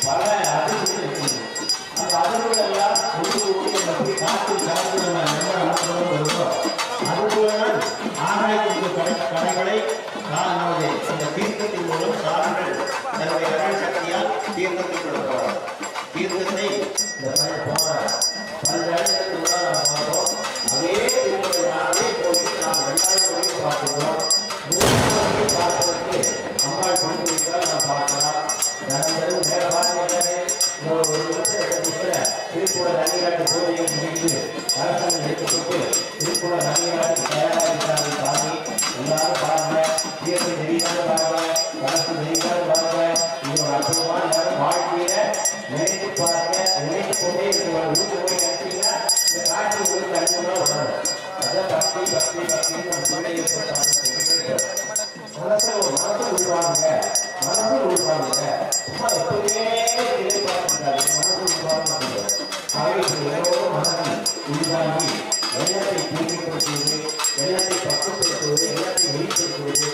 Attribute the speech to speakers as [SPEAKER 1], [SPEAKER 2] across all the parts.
[SPEAKER 1] பல அதிர்வுகள் இருக்குது. அந்த அதிர்வுகள் எல்லாம் ஒன்று காற்று சார்ந்து நம்ம வருவோம். அதுபோலதான் ஆகாயத்திற்கு கடைகளை நமது இந்த தீர்க்கத்தின் மூலம் சாரங்கள் தன்னுடைய அருள் சக்தியால் தீர்க்கத்தை கொடுக்கிறார். தீர்க்கத்தை இந்த பல இடங்களுக்கு பார்த்தோம். அதே அதே போய் நாம் 2வது முறை பார்க்கிறோம். 3வது முறை பார்ப்பதற்கு அம்பாள் கொண்டு வைத்தால் நாம் பார்க்கலாம். தினந்தரும் வேற பார்க்கிறது ஒரு வருஷம் திருக்குட நன்னிராட்டு பூஜையை முடித்து அரசன் எடுத்துக்கொண்டு திருக்குட நன்னிராட்டு தயாராக சாமி எல்லாரும் பாருங்க. தீர்த்து தெரியாத பாருங்க, கலசு தெரியாத பாருங்க. இது ஒரு அற்புதமான நேரம். வாழ்க்கையில நினைத்து பாருங்க. நினைத்து கொண்டே இருக்கிற ஊருக்கு போய் நினைச்சீங்கன்னா இந்த காட்சி உங்களுக்கு அனுபவம் வரும். அதான் பக்தி பக்தி பக்தி நம்ம பிள்ளைங்க மனசு உருவாங்க. மனசு உருவாங்க. சும்மா எப்பவுமே எதிர்பார்க்கிறாரு. மனசு உருவாங்க. அவைகளோடு மனதை உருவாகி எண்ணத்தை தூய்மைப்படுத்துவது, எண்ணத்தை பக்குவப்படுத்துவது, எண்ணத்தை வெளிப்படுத்துவது.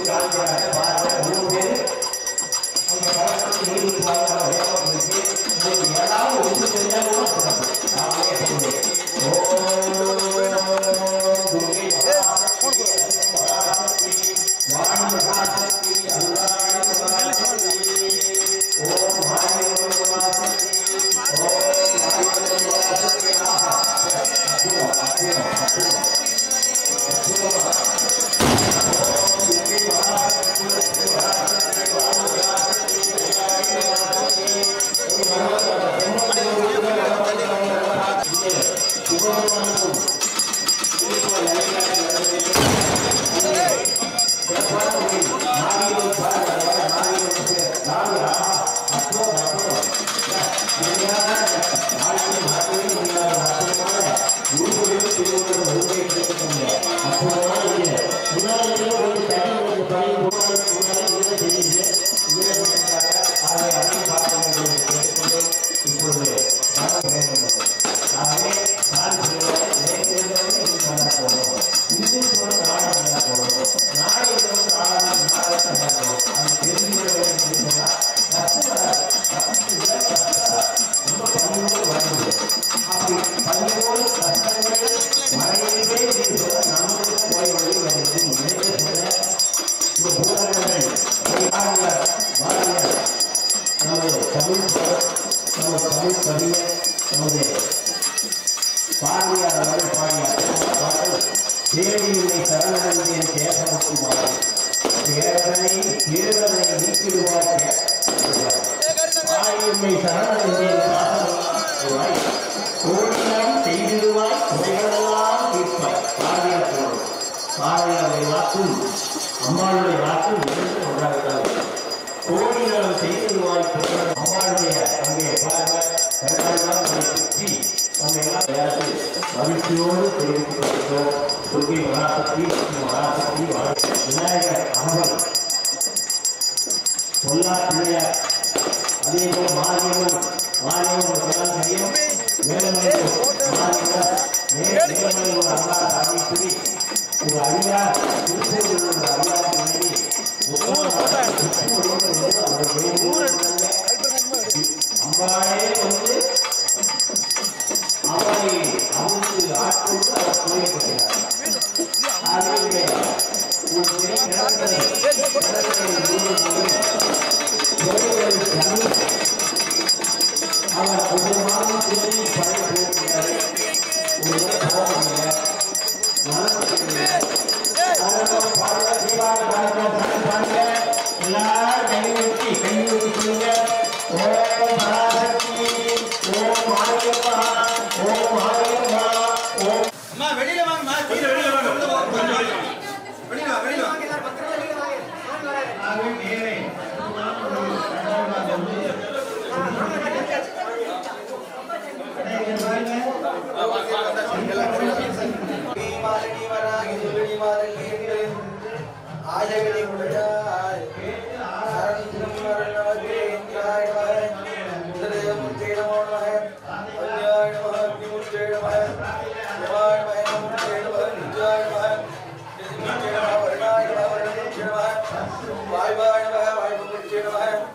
[SPEAKER 1] காண்கிறாங்க பாருங்க. 3 பேர் அவங்க பழக்கத்தை நீடுவாங்க. வேகப்படுத்தி உங்களுக்கு ஏதாவது ஒன்று தெரிஞ்சாலும் கூட சொல்லணும். நாமளே சொல்லுவேன். தேடியுள்ளை சரணடைந்தேன் கேசவக்குமார் தேவனை தேவனை நீக்கிடுவாய் ஆயுமை சரணடைந்தேன் காசவாய் கோடியம் செய்திடுவாய் குறைகளெல்லாம் தீர்ப்பாய். பாரதியார் போடும். பாரதியாருடைய வாக்கும் அம்மாளுடைய வாக்கும் இரண்டு ஒன்றாக கோடியம் செய்திடுவாய் அம்மாளுடைய அங்கே சுற்றி நம்ம எல்லாம் மகிழ்ச்சியோடு தெரிவித்துக் கொள்கிறோம். துர்கை மகாசக்தி, மகாசக்தி, விநாயகர் அம்மன், பொல்லா பிள்ளையார், அதே போல் மாரியம்மன். மாரியம்மன் தெரியும். வேலமணி மாரியம்மன், வேலமணி ஒரு அண்ணா சாமீஸ்வரி, ஒரு அடியார் திருப்பூரில் உள்ள அடியார் பின்னாடி அம்பாளே வந்து அவரை அவருக்கு ஆட்கொண்டு அவர் துணைப்பட்டார். அவர் ஒரு மாதம் துணை படை போகிறார். எல்லாரும் கைவிட்டு சொல்லுங்க. ஓம் பராசக்தி, ஓம் மாரியம்மா, ஓம் மாரியம்மா, ஓம். அம்மா வெளியில வாங்கம்மா, வெளியில வாங்க. வெளியில வா, வெளியில வாங்க. எல்லாரும் பக்கத்துல வெளியில வாங்க. ஆவே நேரே. மாலனி வராகி சுழி மாலனி ஆஜகலி முழாய் சரணிரம் மரணவதே இந்திராய நமः முத்தே நமோ நமः அன்யாய நமः அக்னிமுத்தே நமः யவாய நமः முத்தே நமः நித்யாய நமः நித்யாய நமः வரணாய நமः வரணமுத்தே நமः வாய்வாய நமः
[SPEAKER 2] Hey!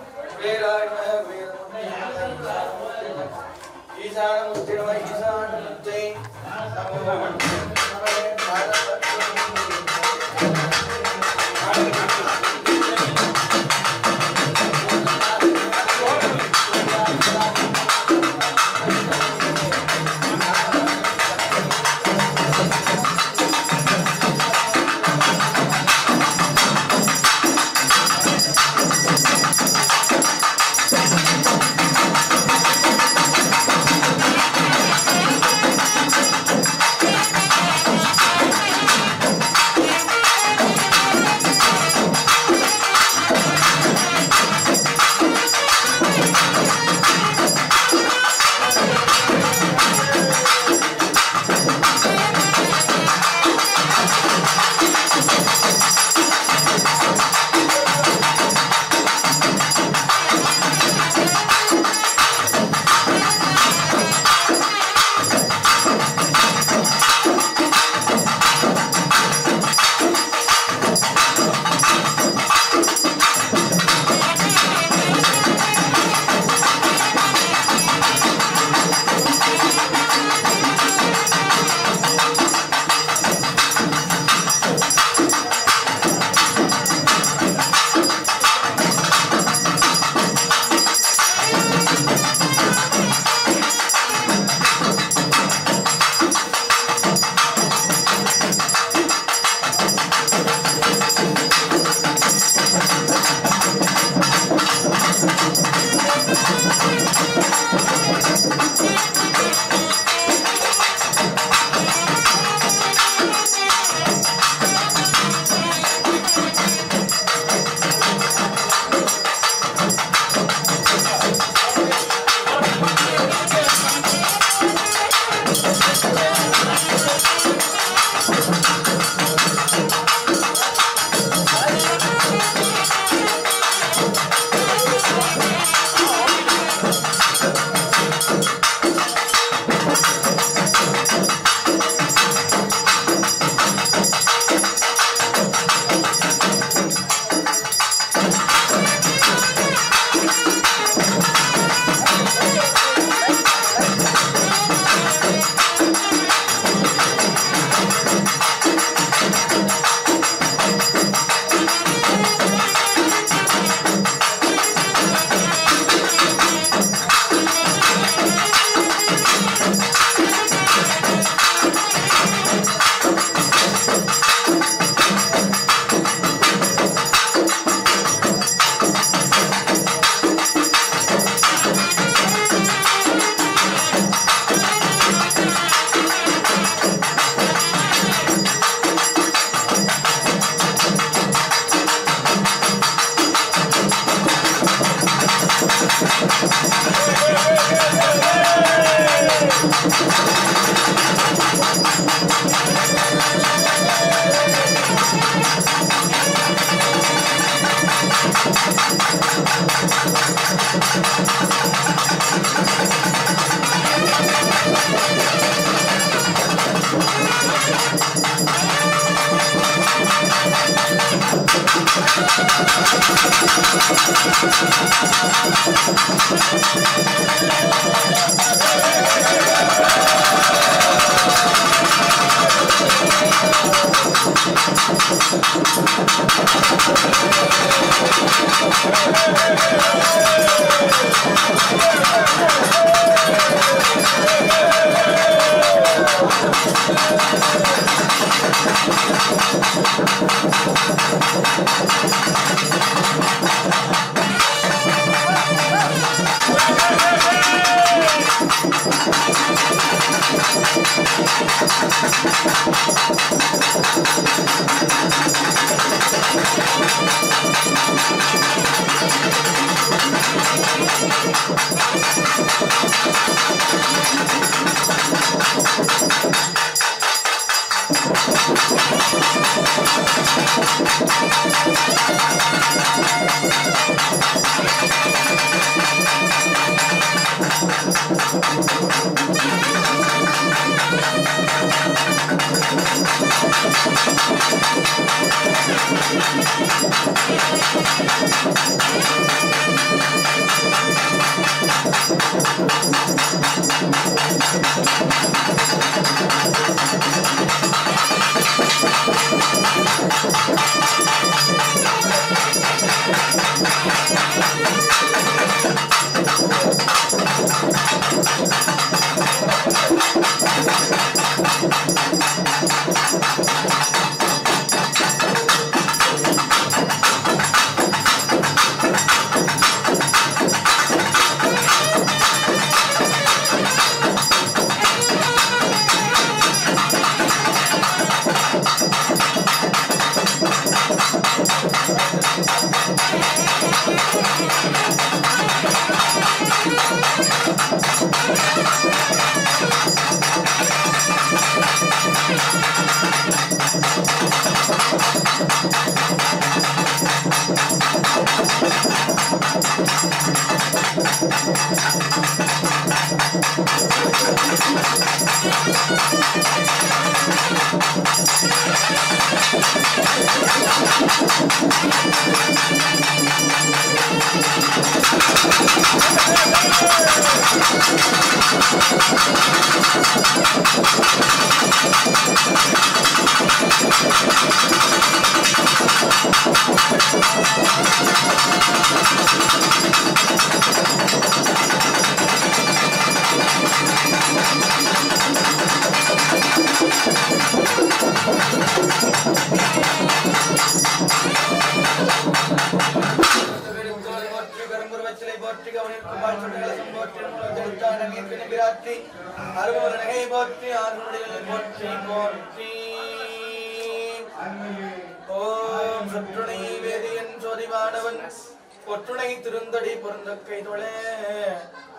[SPEAKER 2] ஒற்றுணை திருந்தடி பொருந்தக்கை தொழ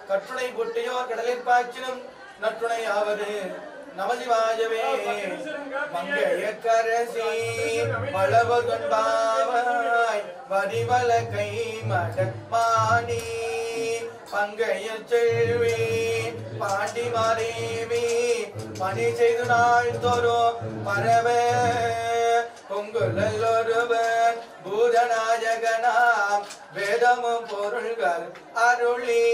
[SPEAKER 2] கற்றுணை பொட்டியோர் கடலில் பாய்ச்சினும் நற்றுணை ஆவது நமசிவாயவே மங்கையக்கரசி வளவர் கொண்டாவாய் வடிவல கை மடமானி பங்கைய செல்வி பாண்டி மாதேவி பணி செய்து நாள் தோறும் பரவ பொங்குலொருவன் பூதநாயகனாம் வேதமும் பொருள்கள் அருளி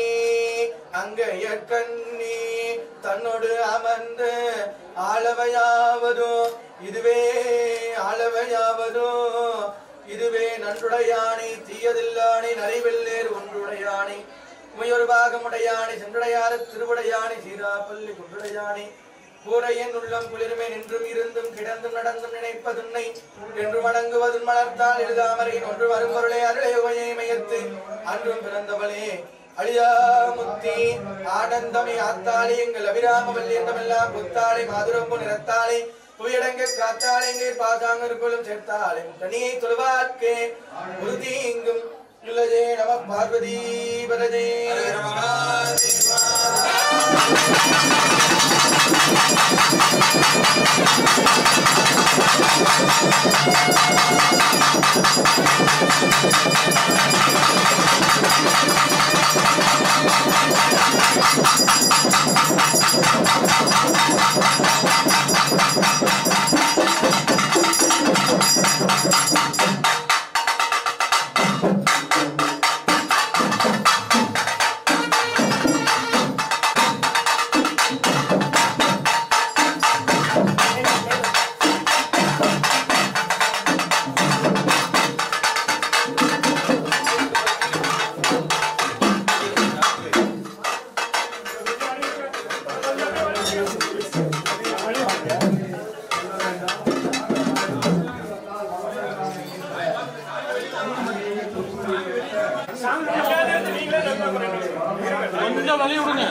[SPEAKER 2] அங்கையற்கண்ணி தன்னோடு அமர்ந்து ஆளவையாவதோ இதுவே ஆளவையாவதோ இதுவே நன்றுடையானி தீயதில்லானி நரிவெல்லேர் ஒன்றுடையானி உமையொரு பாகமுடையானி சென்றுடையார திருவுடையானி சீராப்பள்ளி குன்றுடையானி கூரையின் உள்ளம் குளிர்மே நின்றும் இருந்தும் கிடந்தும் நடந்தும் நினைப்பதுன்னை என்று வணங்குவதும் மலர்த்தால் எழுதாமரையின் ஒன்று வரும் பொருளை அருளை உமையை மையத்து அன்றும் பிறந்தவளே அழியாமுத்தி ஆனந்தமே ஆத்தாளி எங்கள் அபிராம வல்லியந்தமெல்லாம் புத்தாளை மாதுரம்பு நிறத்தாளை புயடங்க காத்தாளை பாதாங்கற்குள்ளும் சேர்த்தாளை தனியை தொழுவார்க்கே உறுதி இங்கும் இல்லதே நம பார்வதி பரதே கொஞ்சம் வழி விடுங்க.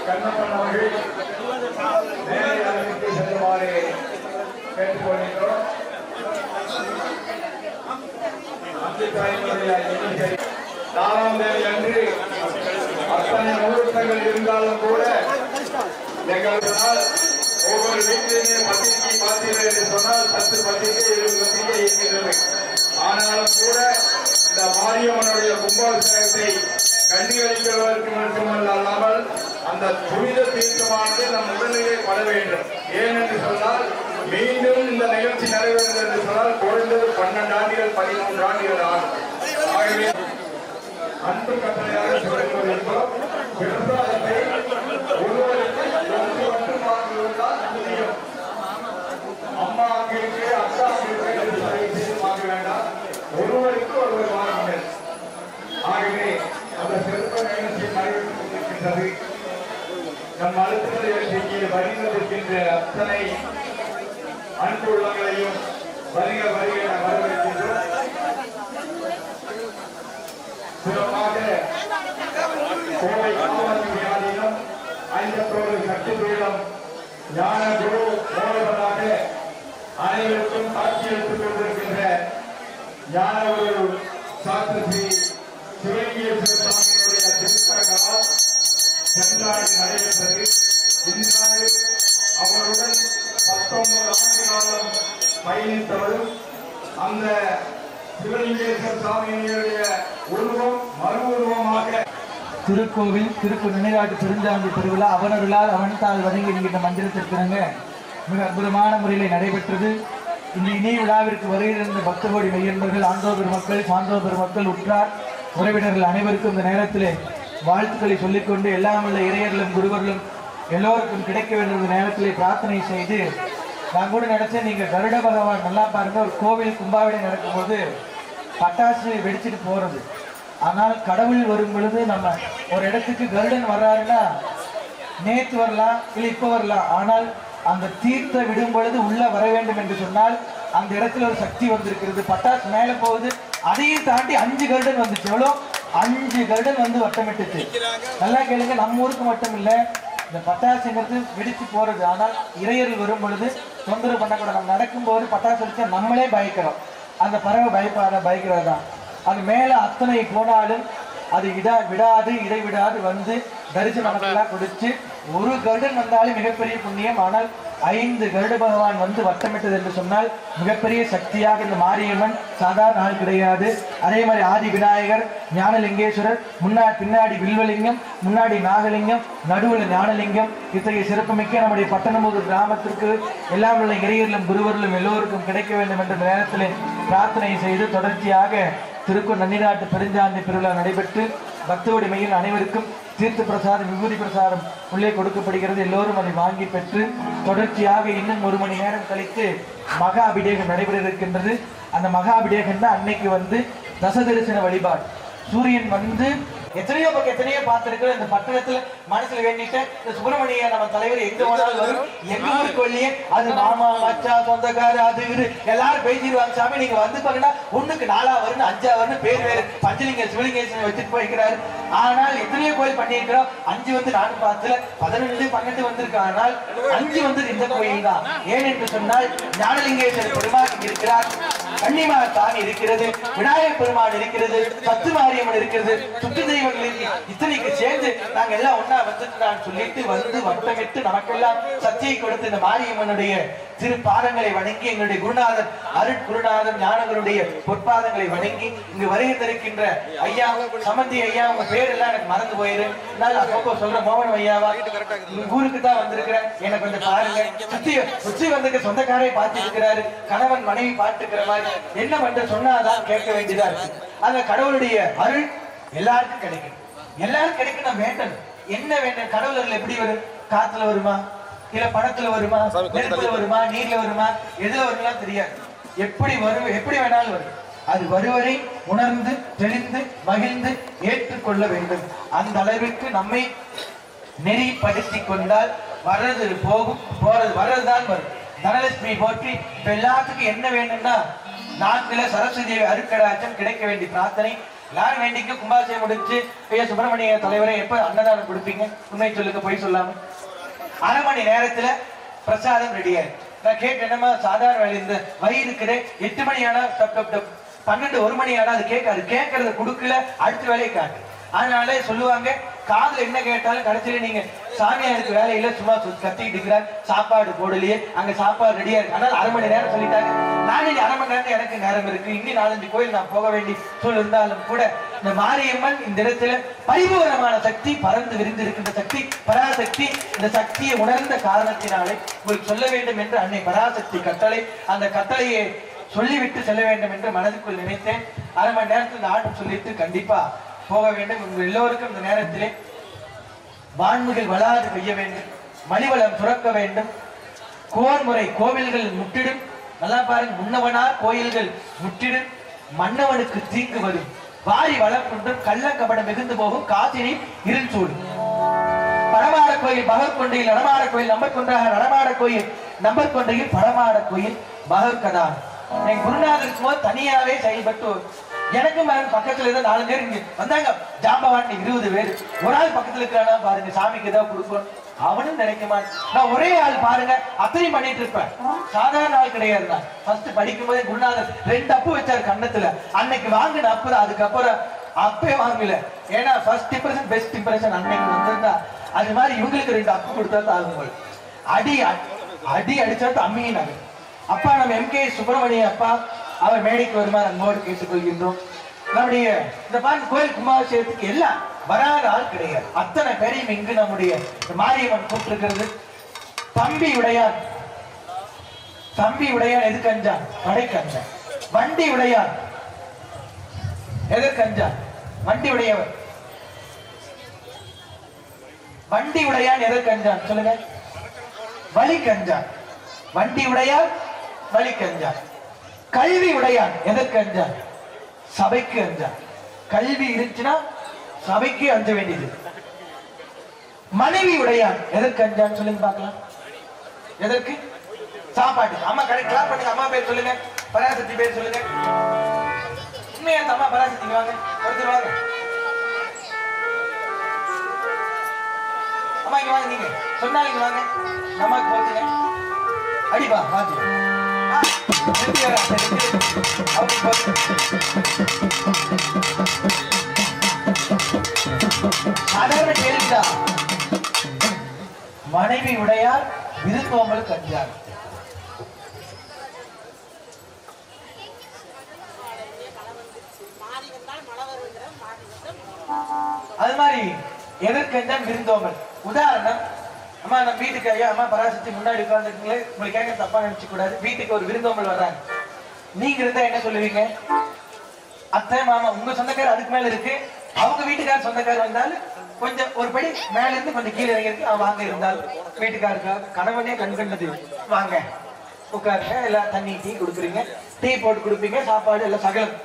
[SPEAKER 3] கண்ணப்பன் அவர்கள் நேரடி அழைத்து செல்லுமாறு கேட்டுக்கொள்கின்றோம். அஞ்சு தாய்மொழியாய் 4ஆம் தேதி அன்று அத்தனை முகூர்த்தங்கள் இருந்தாலும் கூட எங்களால் ஒவ்வொரு வீட்டிலுமே பத்திரிகை பார்த்தீர்கள் என்று சொன்னால் 10 பத்திரிகை 20 பத்திரிகை இருக்கின்றது. ஆனாலும் கூட இந்த மாரியம்மனுடைய கும்பாபிஷேகத்தை கண்டுகளிப்பதற்கு மட்டுமல்லாமல் அந்த புனித தீர்த்தமானது நம் உடலிலே பட வேண்டும். ஏனென்று சொன்னால் மீண்டும் இந்த நிகழ்ச்சி நிறைவேறுகிறது என்று சொன்னால் குறைந்தது 12 ஆண்டுகள் 13 ஆண்டுகள் ஆகும். ஆகவே அன்பு கட்டளையாக சொல்லிக்கொண்டிருக்கிறோம். பிரசாதத்தை ஒருவருக்கு மட்டும் வாங்குவதால் முடியும். அம்மாவுக்கு அக்காவுக்கு வாங்க வேண்டாம், ஒருவருக்கு ஒருவர் வாங்குங்கள். ஆகவே அந்த சிறப்பு நிகழ்ச்சி நடைபெற்றுக் கொண்டிருக்கின்றது. நம் அடுத்த நிகழ்ச்சிக்கு வருகின்றிருக்கின்ற அத்தனை அன்பு உள்ளங்களையும் வருக வருக என வரவேற்கின்றோம். சிறப்பாக கோவை காமராஜர் ஆதீனம் 51 சக்தி பீடம் ஞான குரு மூலவராக அனைவருக்கும் காட்சியளித்துக் கொண்டிருக்கின்ற ஞான குரு சாஸ்திரி சிவலிங்கேஸ்வர சுவாமியினுடைய திருத்தலங்களால் சென்றாடி நடைபெற்றது. இந்நாளில் அவருடன் 19 ஆண்டு காலம் பயணித்தவரும் அந்த சிவலிங்கேஸ்வர சுவாமியினுடைய உருவம் மறு உருவமாக
[SPEAKER 4] திருக்கோவில் திருக்கு நினைவாட்டு பெருஞ்சாந்தி திருவிழா அவனருளால் அவன்தால் வணங்கி என்கின்ற மந்திரத்திற்கிணங்க மிக அற்புதமான முறையில் நடைபெற்றது. இந்த இணைய விழாவிற்கு வருகின்ற பக்த கோடி மெய்யன்பர்கள், ஆண்டோ பெருமக்கள், சான்றோ பெருமக்கள், உற்றார் உறவினர்கள் அனைவருக்கும் இந்த நேரத்தில் வாழ்த்துக்களை சொல்லிக்கொண்டு எல்லாம் உள்ள இறையர்களும் குருவர்களும் எல்லோருக்கும் கிடைக்க வேண்டிய நேரத்திலே பிரார்த்தனை செய்து நான் கூட நினைச்சேன், நீங்க கருட பகவான் நல்லா பாருங்க, ஒரு கோவில் கும்பாவிடை நடக்கும்போது பட்டாசு வெடிச்சுட்டு போறது. ஆனால் கடவுள் வரும் பொழுது நம்ம ஒரு இடத்துக்கு கருடன் வர்றாருன்னா நேற்று வரலாம் இல்லை இப்போ வரலாம், ஆனால் அந்த தீர்த்த விடும் பொழுது உள்ள வர வேண்டும் என்று சொன்னால் அந்த இடத்துல ஒரு சக்தி வந்திருக்கிறது. பட்டாசு மேல போகுது, அதையும் தாண்டி 5 கருடன் வந்துச்சு. எவ்வளோ 5 கருடன் வந்து வட்டமிட்டுச்சு. நல்லா கேளுங்க, நம்ம ஊருக்கு மட்டும் இல்லை, இந்த பட்டாசுங்கிறது வெடிச்சு போறது. ஆனால் இறையர்கள் வரும் பொழுது தொந்தரவு பண்ணக்கூடாது. நம்ம நடக்கும்போது பட்டாசு வெடிச்சா நம்மளே பயக்கிறோம், அந்த பறவை பயக்கிறது தான். அது மேல அத்தனை போனாலும் அது விடாது இடைவிடாது வந்து தரிசனம் நமக்கெல்லாம் கொடுத்து ஒரு கருடன் வந்தாலும் மிகப்பெரிய புண்ணியம். ஆனால் 5 கருட பகவான் வந்து வட்டமிட்டது என்று சொன்னால் மிகப்பெரிய சக்தியாக இந்த மாரியம்மன் சாதாரண ஆள் கிடையாது. அதே மாதிரி ஆதி விநாயகர், ஞானலிங்கேஸ்வரர், பின்னாடி வில்வலிங்கம், முன்னாடி நாகலிங்கம், நடுவில் ஞானலிங்கம், இத்தகைய சிறப்புமிக்க நம்முடைய பட்டணம்புதூர் கிராமத்திற்கு எல்லாம் உள்ள இறையர்களும் குருவர்களும் எல்லோருக்கும் கிடைக்க வேண்டும் என்ற நேரத்தில் பிரார்த்தனை செய்து தொடர்ச்சியாக திருக்கூர் நன்னிநாட்டு பெருஞ்சாந்தி பெருவிழா நடைபெற்று பக்தோடி மையில் அனைவருக்கும் தீர்த்த பிரசாதம் விபூதி பிரசாதம் உள்ளே கொடுக்கப்படுகிறது. எல்லோரும் அதை வாங்கி பெற்று தொடர்ச்சியாக இன்னும் 1 மணி நேரம் கழித்து மகா அபிஷேகம் நடைபெற இருக்கின்றது. அந்த மகா அபிஷேகம் தான் அன்னைக்கு வந்து தசதரிசன வழிபாடு. சூரியன் வந்து எத்தனையோ பார்த்திருக்கிற இந்த பட்டணத்துல மனசுல வேண்டிட்டு இந்த சுப்பிரமணிய நம்ம தலைவர் எங்க போனாலும் வரும், எங்க ஊருக்கு வழியே அது மாமா மச்சா சொந்தக்காரு அது இது எல்லாரும் பேசிடுவாங்க. சாமி நீங்க வந்து பாருங்கன்னா 1க்கு 4 வருன்னு 5 வருன்னு பேர் வேறு பஞ்சலிங்க சிவலிங்கேசன் வச்சுட்டு போயிருக்கிறாரு. ஆனால் எத்தனையோ கோயில் பண்ணியிருக்கிறோம். 5 வந்து நான் பார்த்தல 11 12 வந்திருக்கு. ஆனால் 5 வந்து இந்த கோயில் தான். ஏனென்று சொன்னால் ஞானலிங்கேஸ்வரர் பெருமாள் இருக்கிறார், கன்னிமார் சாமி இருக்கிறது, விநாயகர் பெருமாள் இருக்கிறது, சத்து மாரியம்மன் இருக்கிறது, சுற்று தெய்வங்கள் இத்தனைக்கு சேர்ந்து நாங்க எல்லாம் ஒன்னா வந்துட்டு நான் சொல்லிட்டு வந்து வட்டமிட்டு நமக்கெல்லாம் சக்தியை கொடுத்து இந்த மாரியம்மனுடைய திரு பாதங்களை வணங்கி எங்களுடைய குருநாதர் அருட்குருநாதர் ஞானங்களுடைய பொற்பாதங்களை வணங்கி இங்கு வருகின்றிருக்கின்ற ஐயா சமந்தி ஐயா, உங்க பேர் எல்லாம் எனக்கு மறந்து போயிரு, அப்பப்போ சொல்ற மோகன் ஐயாவா ஊருக்கு தான் வந்திருக்கிறேன், எனக்கு கொஞ்சம் பாருங்க. சுத்தி வந்திருக்க சொந்தக்காரை பார்த்து இருக்கிறாரு, கணவன் மனைவி பார்த்துக்கிற மாதிரி என்ன பண்ற சொன்னாதான் கேட்க வேண்டியதா இருக்கு. அந்த கடவுளுடைய அருள் எல்லாருக்கும் கிடைக்கும், எல்லாரும் கிடைக்கணும் வேண்டும். என்ன வேண்டும்? கடவுளர்கள் எப்படி வரும்? காத்துல வருமா, இல்ல பணத்துல வருமா, நெருப்புல வருமா, நீர்ல வருமா, எதுல வருமா தெரியாது. எப்படி வரும், எப்படி வேணாலும் வரும். அது வருவரை உணர்ந்து தெளிந்து மகிழ்ந்து ஏற்றுக்கொள்ள வேண்டும். அந்த அளவிற்கு நம்மை நெறிப்படுத்தி கொண்டால் வர்றது போகும், போறது வர்றதுதான் வரும். தனலட்சுமி போற்றி இப்ப எல்லாத்துக்கும் என்ன வேணும்னா நான்குல சரஸ்வதி அருட்கடாட்சம் கிடைக்க வேண்டிய பிரார்த்தனை எல்லாரும் வேண்டிக்க. கும்பாபிஷேகம் முடிஞ்சு ஐயா சுப்பிரமணிய தலைவரை எப்ப அன்னதானம் கொடுப்பீங்க? உண்மை சொல்லுங்க, போய் சொல்லாம. 1/2 மணி நேரத்துல பிரசாதம் ரெடியா இருக்கு. நான் கேட்டு என்னமா சாதாரண வேலை இந்த வயிறு இருக்கிற 8 மணி ஆனா டப் டப் டப் 12 1 மணி ஆனா அது கேட்காது. கேட்கறத கொடுக்கல அடுத்த வேலையை காட்டு. அதனால சொல்லுவாங்க, காதுல என்ன கேட்டாலும் கடைசியில நீங்க சாமியாருக்கு வேலையில சும்மா கத்திக்கிட்டு இருக்கிறார், சாப்பாடு போடலையே, அங்க சாப்பாடு ரெடியா இருக்கு, அதனால 1/2 மணி நேரம் சொல்லிட்டாங்க. நான் 1/2 மணி நேரம் எனக்கு நேரம் இருக்கு, இன்னும் 4-5 கோயில் நான் போக வேண்டி சூழல் இருந்தாலும் கூட இந்த மாரியம்மன் இந்த இடத்துல பரிபூரணமான சக்தி, பறந்து விரிந்து இருக்கின்ற சக்தி, பராசக்தி. இந்த சக்தியை உணர்ந்த காரணத்தினாலே உங்களுக்கு சொல்ல வேண்டும் என்று அன்னை பராசக்தி கட்டளை, அந்த கட்டளையை சொல்லிவிட்டு செல்ல வேண்டும் என்று மனதுக்குள் நினைத்தேன். 1/2 மணி நேரத்தில் இந்த ஆட்டம் சொல்லிட்டு கண்டிப்பா போக வேண்டும். உங்கள் எல்லோருக்கும் இந்த நேரத்திலே வான்முகில் வளாது பெய்ய வேண்டும், மணிவளம் சுரக்க வேண்டும், கோன்முறை கோவில்கள் முட்டிடும். நல்லா பாருங்க, முன்னவனார் கோயில்கள் முட்டிடும், மன்னவனுக்கு தீங்கு வரும், வாரி வளர்க்கின்றும் கள்ளக்கபடம் மிகுந்து போகும், காசினி இருள் சூடும். படமாட கோயில் பகற்கொண்டையில் நடமாட கோயில் நம்பர்கொன்றாக, நடமாட கோயில் நம்பர்கொண்டையில் படமாட கோயில் பகற்கதான். என் குருநாதர் இருக்கும்போது தனியாவே செயல்பட்டு எனக்கு பக்கத்துல ஏதோ 4 பேர் இங்க வந்தாங்க, ஜாம்பவான் 20 பேர். ஒரு ஆள் பக்கத்துல இருக்கிறானா பாருங்க, சாமிக்கு ஏதாவது கொடுக்கணும் அவனும் நினைக்க மாட்டேன். நான் ஒரே ஆள் பாருங்க அத்தனையும் பண்ணிட்டு இருப்பேன். சாதாரண ஆள் கிடையாது. நான் ஃபர்ஸ்ட் படிக்கும் போதே குருநாதர் 2 அப்பு வச்சாரு கண்ணத்துல. அன்னைக்கு வாங்கின அப்பு தான், அதுக்கப்புறம் அப்பே வாங்கல. ஏன்னா ஃபர்ஸ்ட் இம்ப்ரெஷன் பெஸ்ட் இம்ப்ரெஷன் அன்னைக்கு வந்திருந்தா, அது மாதிரி இவங்களுக்கு 2 அப்பு கொடுத்தா ஆகும். அடி அடி அடிச்சா அம்மியினாங்க. அப்பா நம்ம எம்.கே. சுப்பிரமணிய அப்பா அவர் மேடைக்கு வருமாறு அன்போடு கேட்டுக்கொள்கின்றோம். நம்முடைய இந்த பாருங்க கோயில் கும்பாபிஷேகத்துக்கு எல்லாம் வராத ஆள் கிடையாது. அத்தனை பேரையும் இங்கு நம்முடைய மாரியம்மன் கூப்பிட்டிருக்கிறது. தம்பி உடையான், தம்பி உடையான் எதுக்கு அஞ்சான்? கடைக்கு அஞ்சான். வண்டி உடையான் எதற்கு அஞ்சான்? வண்டி உடையவர். வண்டி உடையான் எதற்கு அஞ்சான் சொல்லுங்க? வலிக்கு அஞ்சான். வண்டி உடையான் வலிக்கு அஞ்சான். கல்வி உடையான் எதற்கு அஞ்சான்? சபைக்கு அஞ்சான். கல்வி இருந்துச்சுன்னா சபைக்கு அஞ்ச வேண்டியது. மனைவி உடையான் எதற்கு அஞ்சான் சொல்லுங்க பார்க்கலாம்? எதற்கு? சாப்பாட்டு. அம்மா கரெக்ட் கிளாப் பண்ணுங்க. அம்மா பேர் சொல்லுங்க, பராசக்தி பேர் சொல்லுங்க. உண்மையா அம்மா பராசக்தி வாங்க, ஒருத்தர் வாங்க. அம்மா இங்க வாங்க, நீங்க சொன்னாங்க வாங்க. அம்மாக்கு போச்சுங்க அடிப்பா வாங்க. சாதாரண கேள்விதா. மனைவி உடையார் விருந்தோம்பல் கஞ்சார். அது மாதிரி எதற்கென்றால் விருந்தோம்பல். உதாரணம், அம்மா நம்ம வீட்டுக்கு ஐயா அம்மா பராசக்தி முன்னாடி உட்கார்ந்துருக்கீங்களே, உங்களுக்கு கேட்க தப்பா நினைச்சு கூடாது. வீட்டுக்கு ஒரு விருந்தோம்பல் வர்றாங்க, நீங்க இருந்தா என்ன சொல்லுவீங்க? அத்தை மாமா உங்க சொந்தக்காரர் அதுக்கு மேல இருக்கு, அவங்க வீட்டுக்கார சொந்தக்காரர் வந்தாலும் கொஞ்சம் ஒரு படி மேல இருந்து கொஞ்சம் கீழே இறங்கி இருக்கு, வாங்க இருந்தாலும் வீட்டுக்காருக்கா கணவனே கண்கண்டது வாங்க உட்காருங்க, எல்லாம் தண்ணி டீ கொடுக்குறீங்க, டீ போட்டு கொடுப்பீங்க, சாப்பாடு எல்லாம் சகலம்.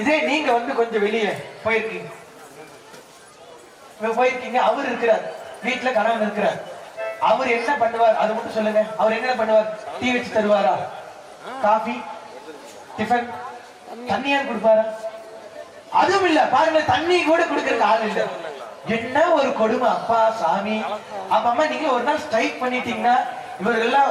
[SPEAKER 4] இதே நீங்க வந்து கொஞ்சம் வெளியே போயிருக்கீங்க, அவர் இருக்கிறார் வீட்டுல, கணவன் இருக்கிறார், அவர் என்ன பண்ணுவார் அது மட்டும் சொல்லுங்க. அவர் என்ன பண்ணுவார்? டீ வச்சு தருவாரா? காஃபி டிஃபன் தண்ணியார் கொடுப்பாரா? அதுவும் இல்ல. பாருங்க, தண்ணி கூட கொடுக்கறதுக்கு ஆள் இல்ல. என்ன ஒரு கொடுமை அப்பா சாமி. அப்ப அம்மா நீங்க ஒரு நாள் ஸ்ட்ரைக் பண்ணிட்டீங்கன்னா இவர்கள் எல்லாம்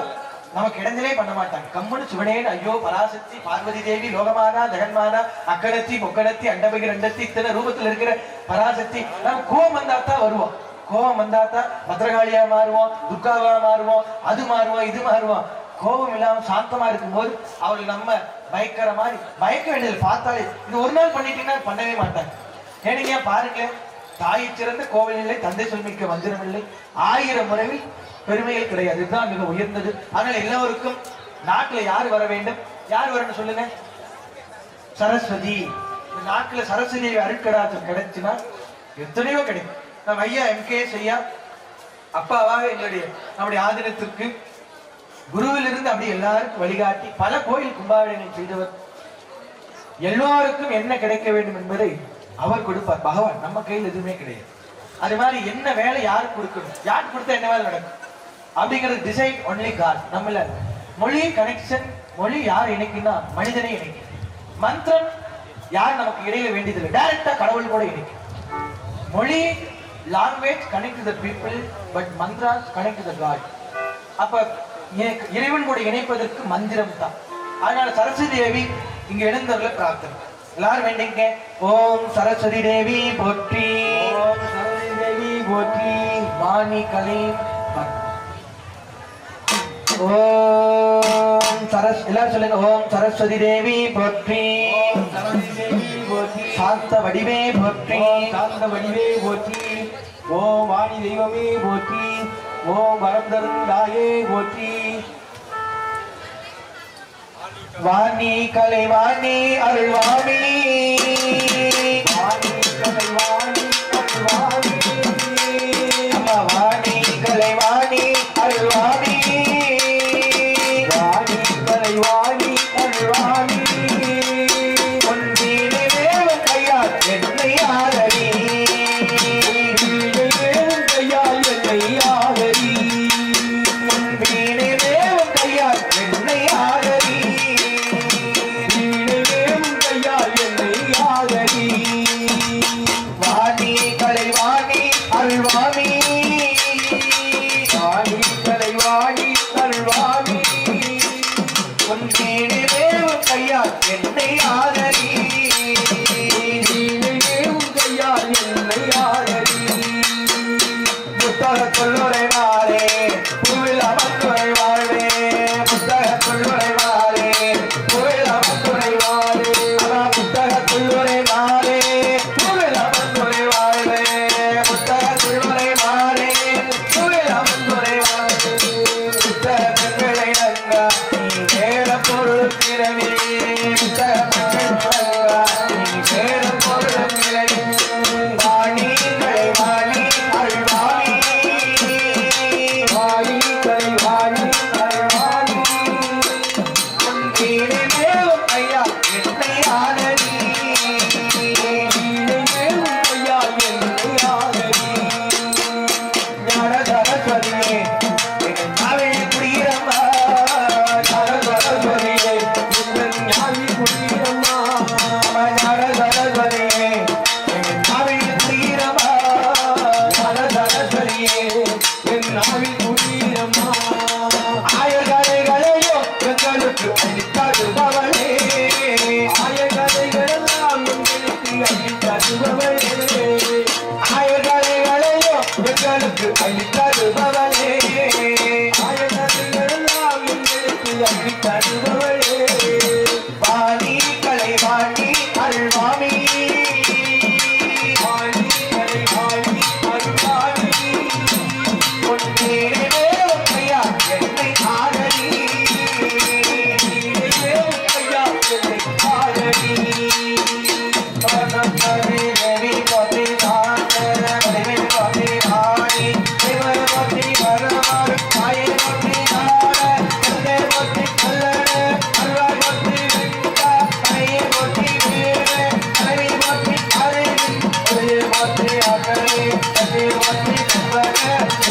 [SPEAKER 4] நமக்கு இடைஞ்சலே பண்ண மாட்டாங்க. கம்முன்னு சிவனேன் ஐயோ பராசக்தி பார்வதி தேவி லோகமானா ஜெகன்மானா அக்கடத்தி முக்கடத்தி அண்டபகி ரெண்டத்தி இத்தனை ரூபத்துல இருக்கிற பராசக்தி. நம்ம கோபம் வந்தாத்தான் வருவோம், கோபம் வந்தாத்தான் பத்ரகாளியா மாறுவோம், துர்காவா மாறுவோம், அது மாறுவோம் இது மாறுவோம். கோபம் இல்லாம சாந்தமா இருக்கும்போது அவர்கள் நம்ம பயக்கிற மாதிரி பயக்க வேண்டியது. பார்த்தாலே இது ஒரு நாள் பண்ணிட்டீங்கன்னா பண்ணவே மாட்டாங்க. ஏனீங்க பாருங்களேன், தாயை சிறந்த கோவில் இல்லை, தந்தை சொல்மிக்க மந்திரம் இல்லை, 1000 முறையில் பெருமைகள் கிடையாது. இதுதான் மிக உயர்ந்தது. ஆனால் எல்லோருக்கும் நாட்டுல யார் வர வேண்டும்? யார் வரணும் சொல்லுங்க? சரஸ்வதி. நாட்டுல சரஸ்வதி அருட்கடாச்சம் கிடைச்சுன்னா எத்தனையோ கிடைக்கும். நம்ம ஐயா எம்.கே. ஐயா அப்பாவாக நம்முடைய ஆதீனத்திற்கு குருவிலிருந்து அப்படி எல்லாருக்கும் வழிகாட்டி பல கோயில் கும்பாபிஷேகம் செய்தவர். எல்லோருக்கும் என்ன கிடைக்க வேண்டும் என்பதை அவர் கொடுப்பார். பகவான் நம்ம கையில் எதுவுமே கிடையாது. அது மாதிரி என்ன வேலை யாருக்கு கொடுக்கணும், யாருக்கு கொடுத்தா என்ன வேலை நடக்கும் அப்படிங்கிறது டிசைட் ஒன்லி காட். நம்மள மொழி கனெக்ஷன், மொழி யார் இணைக்குன்னா மனிதனை இணைக்கும். மந்திரம் யார் நமக்கு இடையில வேண்டியதில்லை, டைரக்டா கடவுள் கூட இணைக்கும். மொழி language connect to the people, but mantras connect to the god. அப்ப இறைவன் கூட இணைப்பதற்கு மந்திரம் தான். அதனால சரஸ்வதி தேவி இங்க எழுந்தவர்ல பிரார்த்தனை எல்லாரும் வேண்டிங்க. ஓம் சரஸ்வதி தேவி போற்றி, ஓம் சரஸ்வதி தேவி போற்றி, வாணி கலை, ஓம் எல்லாரும் சொல்லுங்க. ஓம் சரஸ்வதி தேவி போற்றி, ஓம் சரஸ்வதி தேவி போற்றி, சாந்த வடிவே போற்றி, சாந்த வடிவே போற்றி, ஓம் வாணி தெய்வமே போற்றி, ஓம் வரம் தரும் தாயே போற்றி. வாணி கலைவாணி அருள்வாணி, வாணி கலைவாணி அருள்வாணி, அம்மா வாணி கலைவாணி அருள்வாணி, வாணி கலைவாணி அருள்வாணி. ஒன்றினை வேலும் கையால் என்னை ஆதரி, வேலும் கையால் என்னை ஆதரி, ஒன்றினை வேலும் கையால் என்னை ஆதரி, வாணி கலைவாணி அருள்வாணி, வாணி கலைவாணி அருள்வாணி. ஒன்றேனே வேவும் கையால் என்னை ஆதரி, வேவும் கையால் என்னை ஆதரி. புத்தக கொள்ளுரை மாறே பூவில் அமர்ந்துரை வாழ்வே, புத்தக கொள்ளுரை மாறே பூவில் அமர்ந்துரை வாழ்வே, புத்தக கொள்ளுரை மாறே பூவில் அமர்ந்துரை வாழ்வே, புத்தக கொள்ளுரை மாறே பூவில் அமர்ந்துரை வாழ்வே. புத்தக பெண்களை நங்கா நீ வேற பொருள் பிறவி, புத்தக பெண்கள் நங்கா நீ வேற பொருள் பிறவி. வாணி கலைவாணி அருள்வாணி, வாணி கலைவாணி அருள்வாணி. ஒன்றீனை வேவும் ஐயா என்னை ஆதரி, ஐயா என்னை ஆதரி. ஞான சரஸ்வதியே நாவில் குடியிரம்மா, ஞான சரஸ்வதியே ஞாவில் குடியிரம்மா, ஞான சரஸ்வதியே நாவில் குடியிரம்மா, ஞான சரஸ்வதியே என் நாவில் குடியிரம்மா. ஆயகலைகளையோ எங்களுக்கு அளித்தருபவளே, ஆயகலைகளெல்லாம் எங்களுக்கு அளித்தருபவளே, ஆயகலைகளையோ எங்களுக்கு அளித்தருபவளே, ஆயகலைகளெல்லாம் எங்களுக்கு அளித்தருபவளே. வாணி கலைவாணி அருள்வாணி, வாணி கலைவாணி அருள்வாணி. ஒன்றேனே வேவும் கையா என்னை ஆதரி, வேவும் கையா என்னை ஆதரி. சரஸ்வதி தேவி போற்றி, சாந்த வடிவே போற்றி, வாணி தெய்வ போற்றி, வரமாறு தாயே போற்றி, நாட தந்தை போற்றி, கல்லண அருள்வாய் போற்றி, வெங்கா கலையே போற்றி, வீர கலை போற்றி, அருவி ஒளியே போற்றி, அகலே கலை போற்றி, கற்பக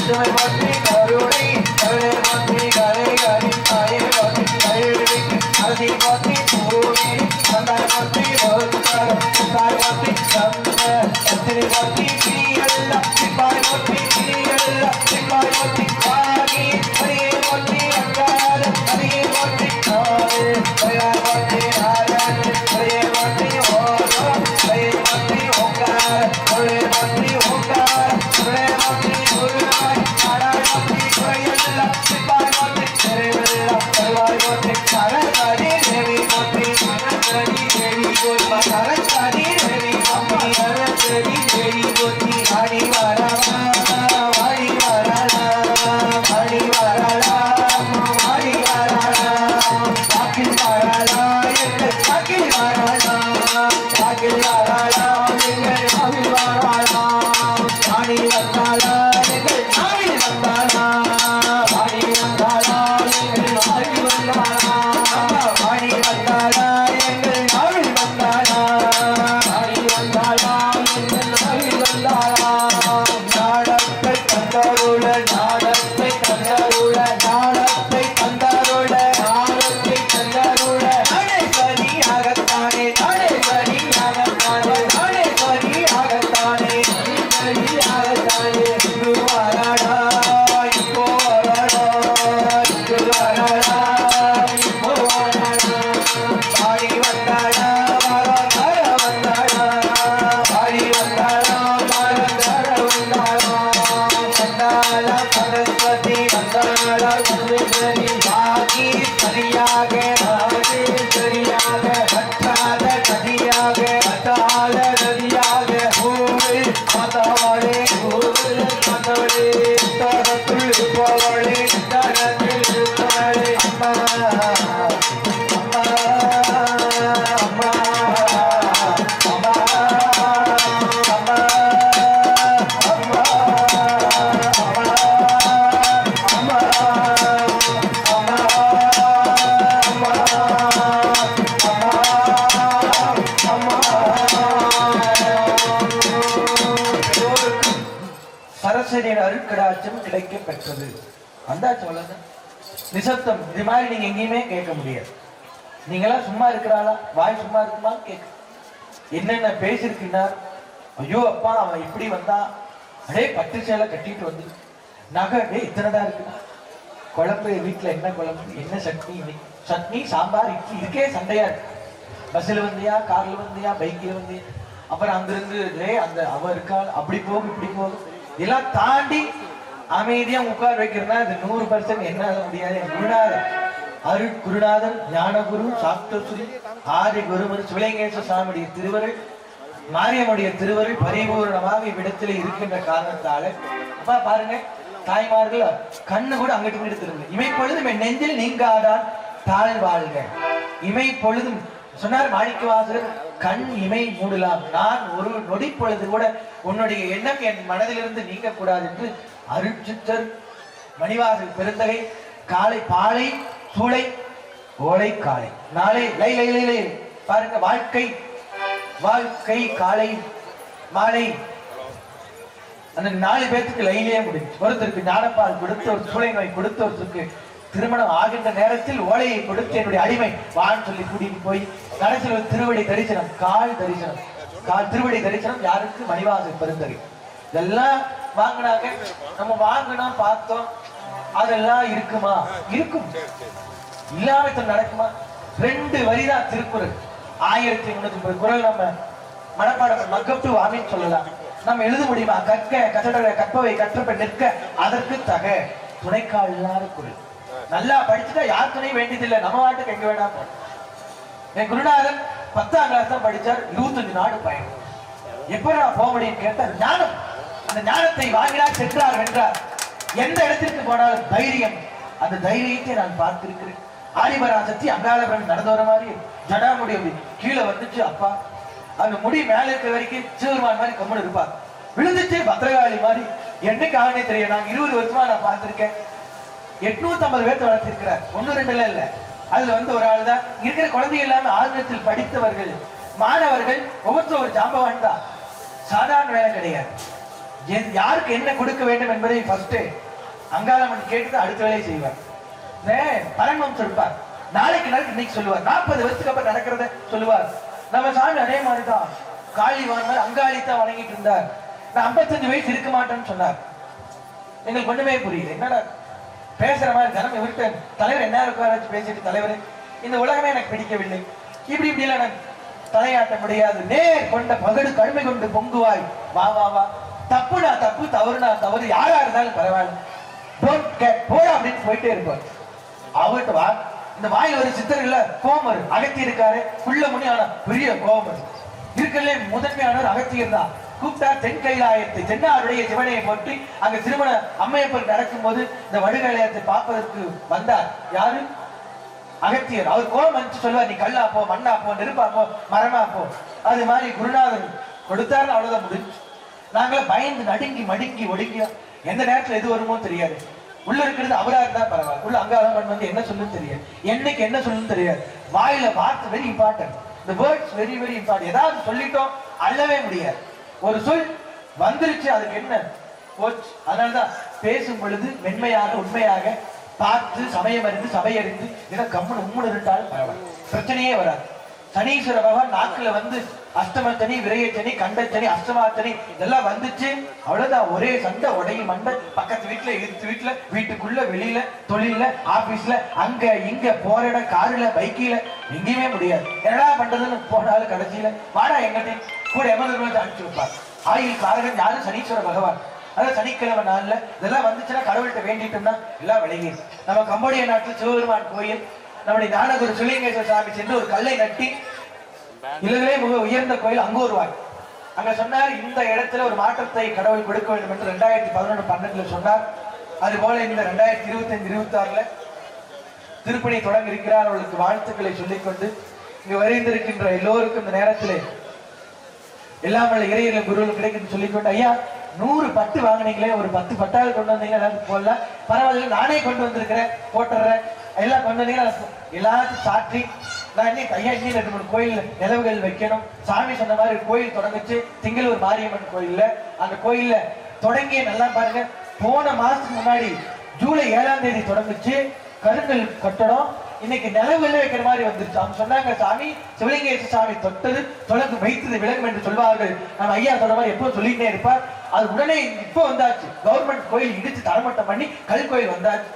[SPEAKER 4] சுமை போற்றி, கருணை கருணை போற்றி, கலை கரி தாயே போற்றி, கல்வி அரசி போற்றி, பூமி சந்தாய் போற்றி, தாய் போற்றி, சந்த சத்திரி போற்றி, கிரியல்ல சிப்பாய் போற்றி, கிரியல்ல சிப்பாய் போற்றி, வாகி ஹரியே போற்றி, அக்கார ஹரியே போற்றி, நாரே ஹரியே போற்றி, நாராயண ஹரியே போற்றி, ஓரோ ஹரியே போற்றி, ஓங்கார ஹரியே போற்றி, ஓங்கார ஹரியே போற்றி, குருநாய் நாராயண போற்றி, குறையல்ல சிப்பாய் போற்றி, தெருவெல்ல கருவாய் போற்றி, சரஸ்வதி தேவி போற்றி, சரஸ்வதி தேவி போற்றி, சரஸ்வதி தேவி போற்றி, சரஸ்வதி தேவி போற்றி. வாடி வரலா, வாடி வரலா, வாடி வரலா, வாடி வரலா, வாக்கில் வரலா, எங்கள் வாக்கில் வரலா, வாக்கில் வரலா, எங்கள் வாக்கில் வரலா. வாடி வந்தாலா, எங்கள் நாவில் வந்தாலா, வாடி வந்தாலா, எங்கள் நாவில் வந்தாலா, வாடி வந்தாலா, எங்கள் நாவில் வந்தாலா, வாடி வந்தாலா, எங்கள் நாவில் வந்தாலா. அரசரின் அருட்கடாட்சம் கிடைக்க பெற்றது. வந்தாச்சு அவ்வளவுதான். நிசப்தம். இது மாதிரி நீங்க எங்கேயுமே கேட்க முடியாது. நீங்களாம் சும்மா இருக்கிறாளா? வாய் சும்மா இருக்குமா? கேட்க என்னென்ன பேசியிருக்கிறார். ஐயோ அப்பா அவன் இப்படி வந்தா, அடே பட்டு சேலை கட்டிட்டு வந்து நகை இத்தனைதான் இருக்கு. குழம்பு வீட்டுல என்ன குழம்பு, என்ன சட்னி, சட்னி சாம்பார் இட்லி, இதுக்கே சண்டையா இருக்கு. பஸ்ல வந்தியா, கார்ல வந்தியா, பைக்ல வந்தியா, அப்புறம் அங்கிருந்து அந்த அவ இருக்கா, அப்படி போகும் இப்படி போகும், இதெல்லாம் தாண்டி அமைதியா உட்கார் வைக்கிறதுனா இது 100% என்ன முடியாது. குருநாதர் அருட் குருநாதன் ஞானகுரு சாப்தஸ்ரீ ஆதி குருமரு சிவலிங்கேஸ்வர சாமியுடைய திருவருள், மாரியம்முடைய திருவருள் பரிபூர்ணமாக இவ்விடத்தில் இருக்கின்ற காரணத்தால அப்பா பாருங்க, தாய்மார்கள் கண்ணு கூட அங்கிட்டு இங்கிட்டு திரும்ப. இமை பொழுதும் என் நெஞ்சில் நீங்காதான் தாழ் வாழ்க. இமை பொழுதும் சொன்னார் மாணிக்கவாசகர், கண் இமை மூடலாம், நான் ஒரு நொடி பொழுது கூட உன்னுடைய எண்ணம் என் மனதிலிருந்து நீங்க கூடாது என்று அருட்சித்தர் மணிவாசல் பெருந்தகை காலை பாலை சூளை ஓலை காலை நாளை லை லை லை லை பாருங்க. வாழ்க்கை வாழ்க்கை காலை மாலை அந்த 4 பேருக்கு லைனிலே முடிஞ்சு. ஒருத்தருக்கு ஞானப்பால் கொடுத்து, ஒரு சூளை நோய் கொடுத்து, ஒருத்தருக்கு திருமணம் ஆகின்ற நேரத்தில் ஓலையை கொடுத்து என்னுடைய அடிமை வான்னு சொல்லி கூட்டிட்டு போய் கடைசியில் ஒரு திருவடி தரிசனம், கால் தரிசனம். திருவடி தரிசனம் யாருக்கு? மணிவாசல் பெருந்தகை. இதெல்லாம் வாங்கினாங்க. நம்ம வாங்கினோம் பார்த்தோம், அதெல்லாம் இருக்குமா? இருக்கும். இல்லாம நடக்குமா? 2 வரிதான் திருக்குறள். 1330 குறள் நம்ம மனப்பாடம் மக்கப் டு வாமின்னு சொல்லலாம். நம்ம எழுத முடியுமா? கற்க கற்றட கற்பவை கற்றப்ப நிற்க அதற்கு தக துணைக்கால் இல்லாத குறள். நல்லா படிச்சுட்டா யார் துணை வேண்டியதில்லை, நம்ம நாட்டுக்கு எங்க வேணா போறோம். என் குருநாதன் 10ஆம் கிளாஸ் தான் படிச்சார், 25 நாடு பயணம். எப்ப நான் போக முடியும் கேட்டார், ஞானம். அந்த ஞானத்தை வாங்கினார், சென்றார், வென்றார். எந்த இடத்திற்கு போனாலும் தைரியம். அந்த தைரியத்தை நான் பார்த்திருக்கிறேன். ஆதிபராசக்தி அங்காளபுரம் நடந்து வர மாதிரி ஜடாமுடி கீழே வந்துச்சு. அப்பா அந்த முடி மேல இருக்கிற வரைக்கும் சிவருமான் மாதிரி கம்முன்னு இருப்பார். விழுந்துச்சு பத்திரகாளி மாதிரி. என்னைக்கு ஆனே தெரியும். நான் 20 வருஷமா நான் பார்த்திருக்கேன். 850 பேர்த்த வளர்த்திருக்கிறார். 1-2 இல்ல. அதுல ஒரு ஆள் தான் இருக்கிற குழந்தைகள் எல்லாமே ஆர்வத்தில் படித்தவர்கள், மாணவர்கள், ஒவ்வொருத்தரும் ஒரு ஜாம்பவான் தான். சாதாரண வேலை கிடையாது. யாருக்கு என்ன கொடுக்க வேண்டும் என்பதை ஃபர்ஸ்ட் அங்காளம்மன் கேட்டு அடுத்த வேலையை செய்வார். பரமம் சொல்வார், நாளைக்கு இன்னைக்கு சொல்லுவார். 40 வருஷத்துக்கு அப்புறம் நடக்கிறத சொல்லுவார். நம்ம சாமி அதே மாதிரிதான் காளி வாங்க அங்காளித்தான் வணங்கிட்டு இருந்தார். நான் 55 வயசு இருக்க மாட்டேன்னு சொன்னார். எங்களுக்கு ஒண்ணுமே புரியல. என்னடா பேசுற மாதிரி ஜனம் இவர்கிட்ட தலைவர் என்ன உட்கார வச்சு பேசிட்டு, தலைவர் இந்த உலகமே எனக்கு பிடிக்கவில்லை, இப்படி இப்படி எல்லாம் நான் தலையாட்ட முடியாது, நேர் கொண்ட பகடு கடுமை கொண்டு பொங்குவாய், வா வா வா, தப்புனா தப்பு, தவறுனா தவறு, யாரா இருந்தாலும் பரவாயில்ல, போட அப்படின்னு போயிட்டே இருப்பார். அவர்கிட்ட வா, இந்த வாயில் ஒரு சித்தர் இல்ல கோமர் அகத்தியர் இருக்காரு, புள்ள முனி ஆனா பெரிய கோமர் இருக்கலே முதன்மையானவர் அகத்தியர் தான். கூப்பிட்டா தென் கைலாயத்தை தென்னாருடைய சிவனையை போற்றி அங்க திருமண அம்மையப்பர் நடக்கும் போது இந்த வடுகலையத்தை பார்ப்பதற்கு வந்தார். யாரு? அகத்தியர். அவர் கோலம் வந்து சொல்லுவார், நீ கல்லா போ, மண்ணா போ, நெருப்பா போ, மரமா போ. அது மாதிரி குருநாதர் கொடுத்தாரு, அவ்வளவுதான் முடிஞ்சு. நாங்களும் பயந்து நடுங்கி மடுங்கி ஒடுங்கி எந்த நேரத்துல எது வருமோ தெரியாது. உள்ள இருக்கிறது அவரா இருந்தா பரவாயில்ல, உள்ள அங்காளம்மன் வந்து என்ன சொல்லுன்னு தெரியாது, என்னைக்கு என்ன சொல்லுன்னு தெரியாது. வாயில வார்த்தை very important, the words very very important. ஏதாவது சொல்லிட்டோம் அள்ளவே முடியாது. ஒரு சொல் வந்துருச்சு, அதுக்கு என்ன போச்சு. அதனாலதான் பேசும் பொழுது மென்மையாக உண்மையாக பார்த்து சமயம் அறிந்து சபை அறிந்து ஏன்னா கம்முன்னு உம்முன்னு இருந்தாலும் பரவாயில்ல, பிரச்சனையே வராது. சனீஸ்வர பகவான் நாக்குல வந்து அஷ்டமத்தனி விரையச்சனி கண்டச்சனி அஷ்டமாத்தனி இதெல்லாம் வந்துச்சு, அவ்வளவுதான். ஒரே சண்டை உடையும் மண்டை, பக்கத்து வீட்டுல எதிர்த்து வீட்டுல, வீட்டுக்குள்ள வெளியில, தொழில, ஆபீஸ்ல, அங்க இங்க, போற இடம் காருல பைக்கில, எங்கேயுமே முடியாது. என்னடா பண்றதுன்னு போனாலும் கடைசியில வாடா எங்கிட்ட கூட எமர்ஜென்சி அனுப்பிச்சு வைப்பார். ஆயுள் காரகன் யாரு? சனீஸ்வர பகவான். அதான் சனிக்கிழமை நாள்ல இதெல்லாம் வந்துச்சுன்னா கடவுள்கிட்ட வேண்டிட்டோம்னா எல்லாம் விலகி. நம்ம கம்போடியா நாட்டுல சிவபெருமான் கோயில், நம்முடைய ஞானகுரு சிவலிங்கேஸ்வர சாமி சென்று ஒரு கல்லை நட்டி, இல்லவே மிக உயர்ந்த கோயில், அங்க வருவார். அங்க சொன்னார், இந்த இடத்துல ஒரு மாற்றத்தை கடவுள் கொடுக்க வேண்டும் என்று 2011-12 சொன்னார். அது போல இந்த 2025-26 திருப்பணி தொடங்க இருக்கிறார். அவர்களுக்கு வாழ்த்துக்களை சொல்லிக்கொண்டு இங்கு வருகின்றிருக்கின்ற எல்லோருக்கும் இந்த நேரத்திலே எல்லாம் வல்ல இறையிலும் குருவில் கிடைக்கும் சொல்லிக்கொண்டு, ஐயா 100 பட்டு வாங்கினீங்களே, ஒரு 10 பட்டாவது கொண்டு வந்தீங்க, எல்லாத்துக்கும் போடல பரவாயில்ல, நானே கொண்டு வந்திருக்கிறேன், போட்டுறேன், எல்லாம் கொண்டு வந்தீங்கன்னா எல்லாத்தையும் சாற்றி நான் இன்னைக்கு ஐயா இன்னும் 2-3 கோயில் நிலவுகள் வைக்கணும். சாமி சொன்ன மாதிரி கோயில் தொடங்குச்சு திங்களூர் மாரியம்மன் கோயில்ல. அந்த கோயில்ல தொடங்கிய நல்லா பாருங்க. போன மாசத்துக்கு முன்னாடி ஜூலை 7ஆம் தேதி தொடங்குச்சு கருங்கல் கட்டடம். இன்னைக்கு நிலவுல வைக்கிற மாதிரி வந்துருச்சு. அவங்க சொன்னாங்க, சாமி சிவலிங்கேஸ்வர சாமி தொட்டது தொடர்ந்து வைத்தது விலகும் என்று சொல்வார்கள். நம்ம ஐயா சொன்ன மாதிரி எப்போ சொல்லிட்டே இருப்பார். அது உடனே இப்போ வந்தாச்சு. கவர்மெண்ட் கோயில் இடிச்சு தரமட்டம் பண்ணி கல் கோயில் வந்தாச்சு.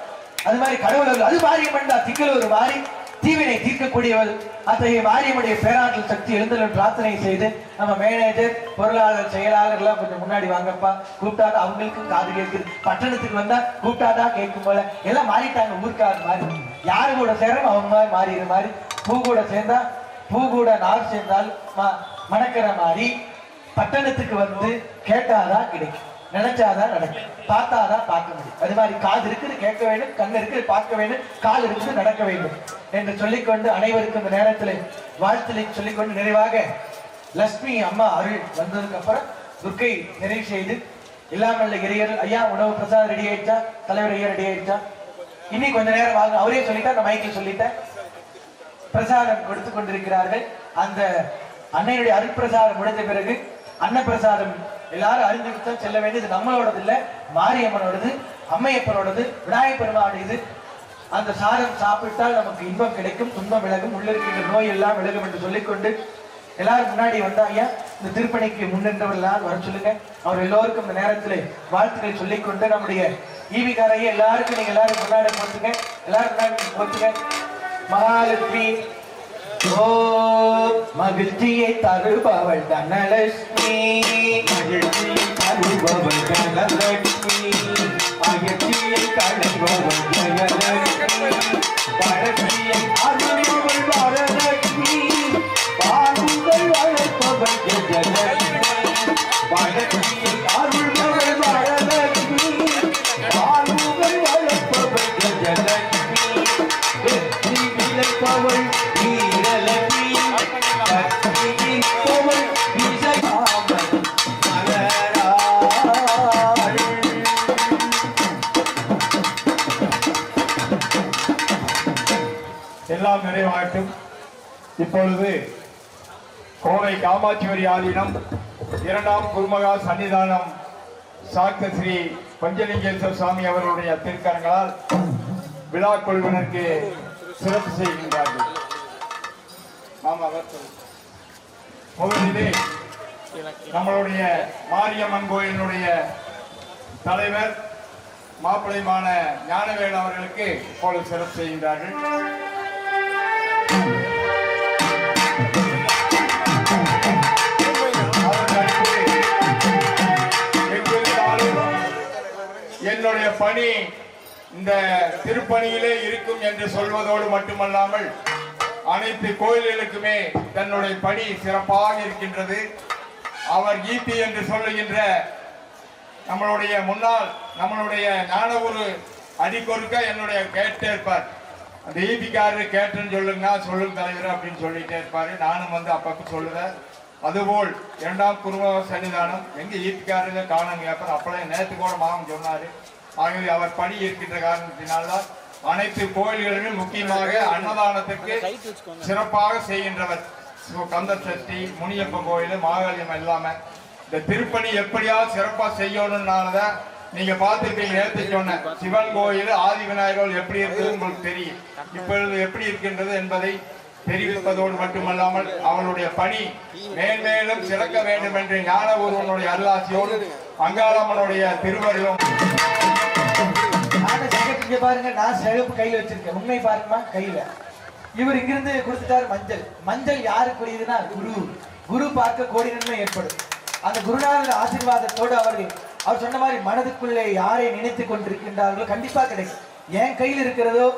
[SPEAKER 4] அது மாதிரி கடவுள் அது மாரியம்மன் தான். திங்கள் ஒரு மாறி தீவினை தீர்க்கக்கூடியவள். அத்தகைய மாரியம்முடைய பேராற்றல் சக்தி எழுந்தல் பிரார்த்தனை செய்து நம்ம மேனேஜர் பொருளாளர் செயலாளர் எல்லாம் கொஞ்சம் முன்னாடி வாங்கப்பா. கூப்பிட்டாதான் அவங்களுக்கும் காது கேட்குது. பட்டணத்துக்கு வந்தா கூப்பிட்டாதான் கேட்கும் போல. எல்லாம் மாறிட்டாங்க ஊருக்கார மாதிரி. யாரு கூட சேரும் அவங்க மாதிரி மாறிடுற மாதிரி. பூ கூட சேர்ந்தா பூ கூட நார் சேர்ந்தால் மணக்கிற மாதிரி. பட்டணத்துக்கு வந்து கேட்டாதான் கிடைக்கும், நினைச்சாதான் நடக்கும், பார்த்தாதான் பார்க்க முடியும். அது மாதிரி காது இருக்குது கேட்க வேண்டும், கண் இருக்குது பார்க்க வேண்டும், கால் இருக்குது நடக்க வேண்டும் என்று சொல்லிக்கொண்டு அனைவருக்கும் இந்த நேரத்தில் வாழ்த்தலை சொல்லிக்கொண்டு நிறைவாக லட்சுமி அம்மா அருள் வந்ததுக்கு அப்புறம் துர்க்கை நிறைவு செய்து இல்லாமல் இறையர்கள் ஐயா உணவு பிரசாதம் ரெடி ஆயிடுச்சா, தலைவர் ஐயா ரெடி ஆயிடுச்சா, இன்னி கொஞ்ச நேரம் வாங்க அவரே சொல்லிட்டா, நான் மைக்கில் சொல்லிட்டேன். பிரசாதம் கொடுத்து கொண்டிருக்கிறார்கள். அந்த அன்னையுடைய அருட்பிரசாதம் முடிந்த பிறகு அன்னப்பிரசாதம் எல்லாரும் அறிஞ்சுக்கிட்டு செல்ல வேண்டியது. நம்மளோடது இல்ல, மாரியம்மனோடது, அம்மையப்பனோடது, விநாயகப் பெருமானுடையது. அந்த சாதம் சாப்பிட்டால் நமக்கு இன்பம் கிடைக்கும், துன்பம் விலகும், உள்ளிருக்கின்ற நோய் எல்லாம் விலகும் என்று சொல்லிக்கொண்டு எல்லாரும் முன்னாடி வந்தாங்க. இந்த திருப்பணிக்கு முன்னின்றவர் எல்லாரும் வர சொல்லுங்க. அவர் எல்லோருக்கும் இந்த நேரத்தில் வாழ்த்துக்களை சொல்லிக்கொண்டு நம்முடைய ஈவிகாரையே எல்லாருக்கும் நீங்க எல்லாரும் முன்னாடி போட்டுங்க. எல்லாரும் முன்னாடி போட்டுங்க. மகாலட்சுமி ஓ மகிழ்ச்சியை தருபவள் தனலட்சுமி, மகிழ்ச்சியை தருபவள் தனலட்சுமி, மகிழ்ச்சியை களைபவள் ஜெயலட்சுமி, வளர்ச்சியை அருள்பவள் வரலட்சுமி, வாழ்வுகள் வளர்ப்பவள் ஜெயலட்சுமி, வளர்ச்சியை அருள்பவள் வரலட்சுமி, வாழ்வுகள் வளர்ப்பவள் ஜெயலட்சுமி, வெற்றி விளைப்பவள் வீரலட்சுமி, சக்தி விளைப்பவள் விஜயாமல் மலராள்.
[SPEAKER 3] எல்லாம் நிறைவாகட்டும். இப்பொழுது கோவை காமாட்சிவரி ஆதீனம் 2ஆம் குருமகா சன்னிதானம் சாக்த ஸ்ரீ பஞ்சலிங்கேஸ்வர சுவாமி அவர்களுடைய திருக்கரங்களால் விழா குழுவினருக்கு சிறப்பு செய்கின்றார்கள். முதலிலே நம்மளுடைய மாரியம்மன் கோயிலினுடைய தலைவர் மாப்பிள்ளைமான ஞானவேல் அவர்களுக்கு இப்பொழுது சிறப்பு செய்கின்றார்கள். என்னுடைய பணி இந்த திருப்பணியிலே இருக்கும் என்று சொல்வதோடு மட்டுமல்லாமல் அனைத்து கோயில்களுக்குமே தன்னுடைய பணி சிறப்பாக இருக்கின்றது. அவர் ஈபி என்று சொல்லுகின்ற நம்மளுடைய முன்னாள் நம்மளுடைய ஞானகுரு அடிக்கொருக்க என்னுடைய கேட்டே இருப்பார். அந்த ஈபிக்காரரு கேட்டேன்னு சொல்லுங்க, சொல்லுங்க தலைவர் அப்படின்னு சொல்லிட்டே இருப்பாரு. நானும் வந்து அப்பப்போ சொல்லுவேன். அதுபோல் 2ஆம் குருமகா சன்னிதானம் எங்க ஈபிக்காரங்க காணும் கேட்பார். அப்பெல்லாம் நேற்று கூட மாமன் சொன்னாரு. ஆகவே அவர் பணி இருக்கின்ற காரணத்தினால்தான் அனைத்து கோயில்களிலும் முக்கியமாக அன்னதானத்துக்கு சிறப்பாக செய்கின்றவர். கந்த சஷ்டி, முனியப்பன் கோயில், மாகாளியம் இல்லாம இந்த திருப்பணி எப்படியாவது சிறப்பா செய்யணும்னாலதான் நீங்க பார்த்துருப்பீங்க. நேற்று சொன்ன சிவன் கோயில், ஆதி விநாயகர் எப்படி இருக்குது உங்களுக்கு தெரியும். இப்பொழுது எப்படி இருக்கின்றது என்பதை தெரிவிப்பதோடு மட்டுமல்லாமல் அவனுடைய பணி மேன்மேலும் சிறக்க வேண்டும் என்று ஞான ஒருவனுடைய அருளாசியோடு அங்காளம்மனுடைய திருவருளும்.
[SPEAKER 4] பாருங்க, நான் சிறப்பு கையில வச்சிருக்கேன். உண்மை பாருங்கம்மா கையில. இவர் இங்கிருந்து கொடுத்துட்டாரு மஞ்சள். மஞ்சள் யாருக்குரியதுன்னா குரு. குரு பார்க்க கோடி நன்மை ஏற்படும். அந்த குருநாதர் ஆசீர்வாதத்தோடு அவர் சொன்ன மாதிரி மனதுக்குள்ளே யாரை நினைத்து கொண்டிருக்கின்றார்களோ கண்டிப்பா கிடைக்கும். என் கையில் இருக்கிறதோ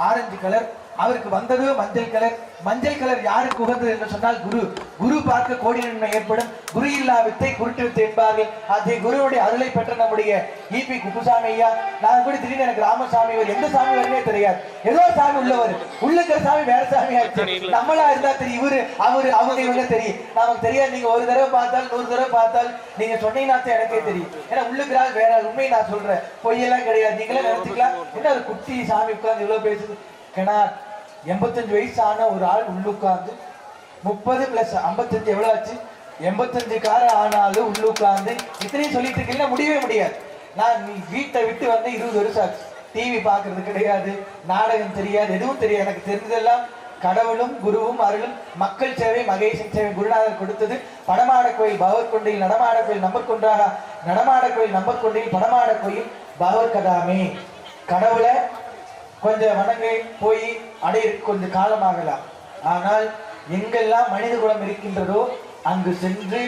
[SPEAKER 4] ஆரஞ்சு கலர், அவருக்கு வந்ததோ மஞ்சள் கலர். மஞ்சள் கலர் யாருக்கு உகந்தது என்று சொன்னால் குரு. குரு பார்க்க கோடி நன்மை ஏற்படும். குரு இல்லா வித்தை குருட்டு வித்தை என்பார்கள். அதே குருவுடைய அருளை பெற்ற நம்முடைய ஈபி குப்புசாமி ஐயா, நான் கூட திடீர்னு எனக்கு ராமசாமி எந்த சாமி வருமே தெரியாது. ஏதோ சாமி உள்ளவர், உள்ளுக்கிற சாமி வேற சாமி ஆச்சு. நம்மளா இருந்தா தெரியும், இவரு அவரு அவங்க இவங்க தெரியும், நமக்கு தெரியாது. நீங்க ஒரு தடவை பார்த்தால் 100 தடவை பார்த்தால் நீங்க சொன்னீங்கன்னா எனக்கே தெரியும். ஏன்னா உள்ளுக்கிறாள் வேற. உண்மை நான் சொல்றேன், பொய்யெல்லாம் கிடையாது. நீங்களே நினைச்சுக்கலாம். என்ன ஒரு குட்டி சாமி உட்கார்ந்து இவ்வளவு பேசுது. ஏன்னா 85 வயசு ஆன ஒரு ஆள் உள்ளுக்காந்து 30 + 55 எவ்வளவு ஆச்சு? 85 கார ஆனாலும் உள்ளுக்காந்து இத்தனையும் சொல்லிட்டு இருக்கீங்கன்னா முடியவே முடியாது. நான் வீட்டை விட்டு வந்து 20 வருஷம் ஆச்சு. டிவி பார்க்கறது கிடையாது, நாடகம் தெரியாது, எதுவும் தெரியாது. எனக்கு தெரிஞ்சதெல்லாம் கடவுளும் குருவும் அருளும் மக்கள் சேவை மகேசன் சேவை குருநாதர் கொடுத்தது. படமாட கோயில் பகவத் கொண்டையில் நடமாட கோயில் நம்பர் கொன்றாக நடமாட கோயில் நம்பர் கொண்டையில் படமாட கோயில் பகவத் கதாமே. கடவுளை கொஞ்சம் வணங்க போய் அடைய கொஞ்சம் காலமாகலாம். ஆனால் எங்கெல்லாம் மனித குலம் இருக்கின்றதோ அங்கு சென்று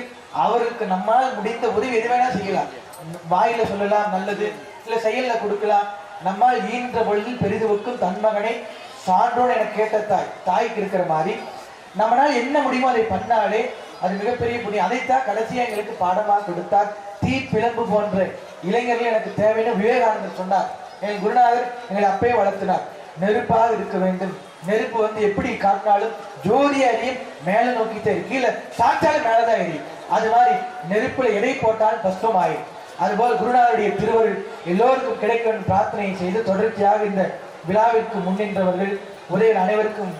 [SPEAKER 4] அவருக்கு நம்மால் முடிந்த உதவி எது வேணா செய்யலாம். வாயில சொல்லலாம் நல்லது, இல்ல செயல்ல கொடுக்கலாம். நம்மால் ஈன்ற பொழுதில் பெரிதுவுக்கும் தன் மகனை சான்றோடு என கேட்ட தாய்க்கு இருக்கிற மாதிரி நம்மளால் என்ன முடியுமோ அதை பண்ணாலே அது மிகப்பெரிய புண்ணியம். அதைத்தான் கடைசியா எங்களுக்கு பாடமாக கொடுத்தார். தீ பிளம்பு போன்ற இளைஞர்கள் எனக்கு தேவைன்னு விவேகானந்தர் சொன்னார். எங்கள் குருநாதர் எங்களை அப்பயே வளர்த்தினார். நெருப்பாக இருக்க வேண்டும். நெருப்பு வந்து எப்படி காட்டினாலும் ஜோதி அறியும் மேல நோக்கிட்டே கீழே சாச்சாலும் மேலதான் எரியும். அது மாதிரி நெருப்புல எடை போட்டால் பஸ்பம் ஆகும். அதுபோல் குருநாதருடைய திருவருள் எல்லோருக்கும் கிடைக்கும் பிரார்த்தனையை செய்து தொடர்ச்சியாக இந்த விழாவிற்கு முன்னின்றவர்கள் உதயன் அனைவருக்கும்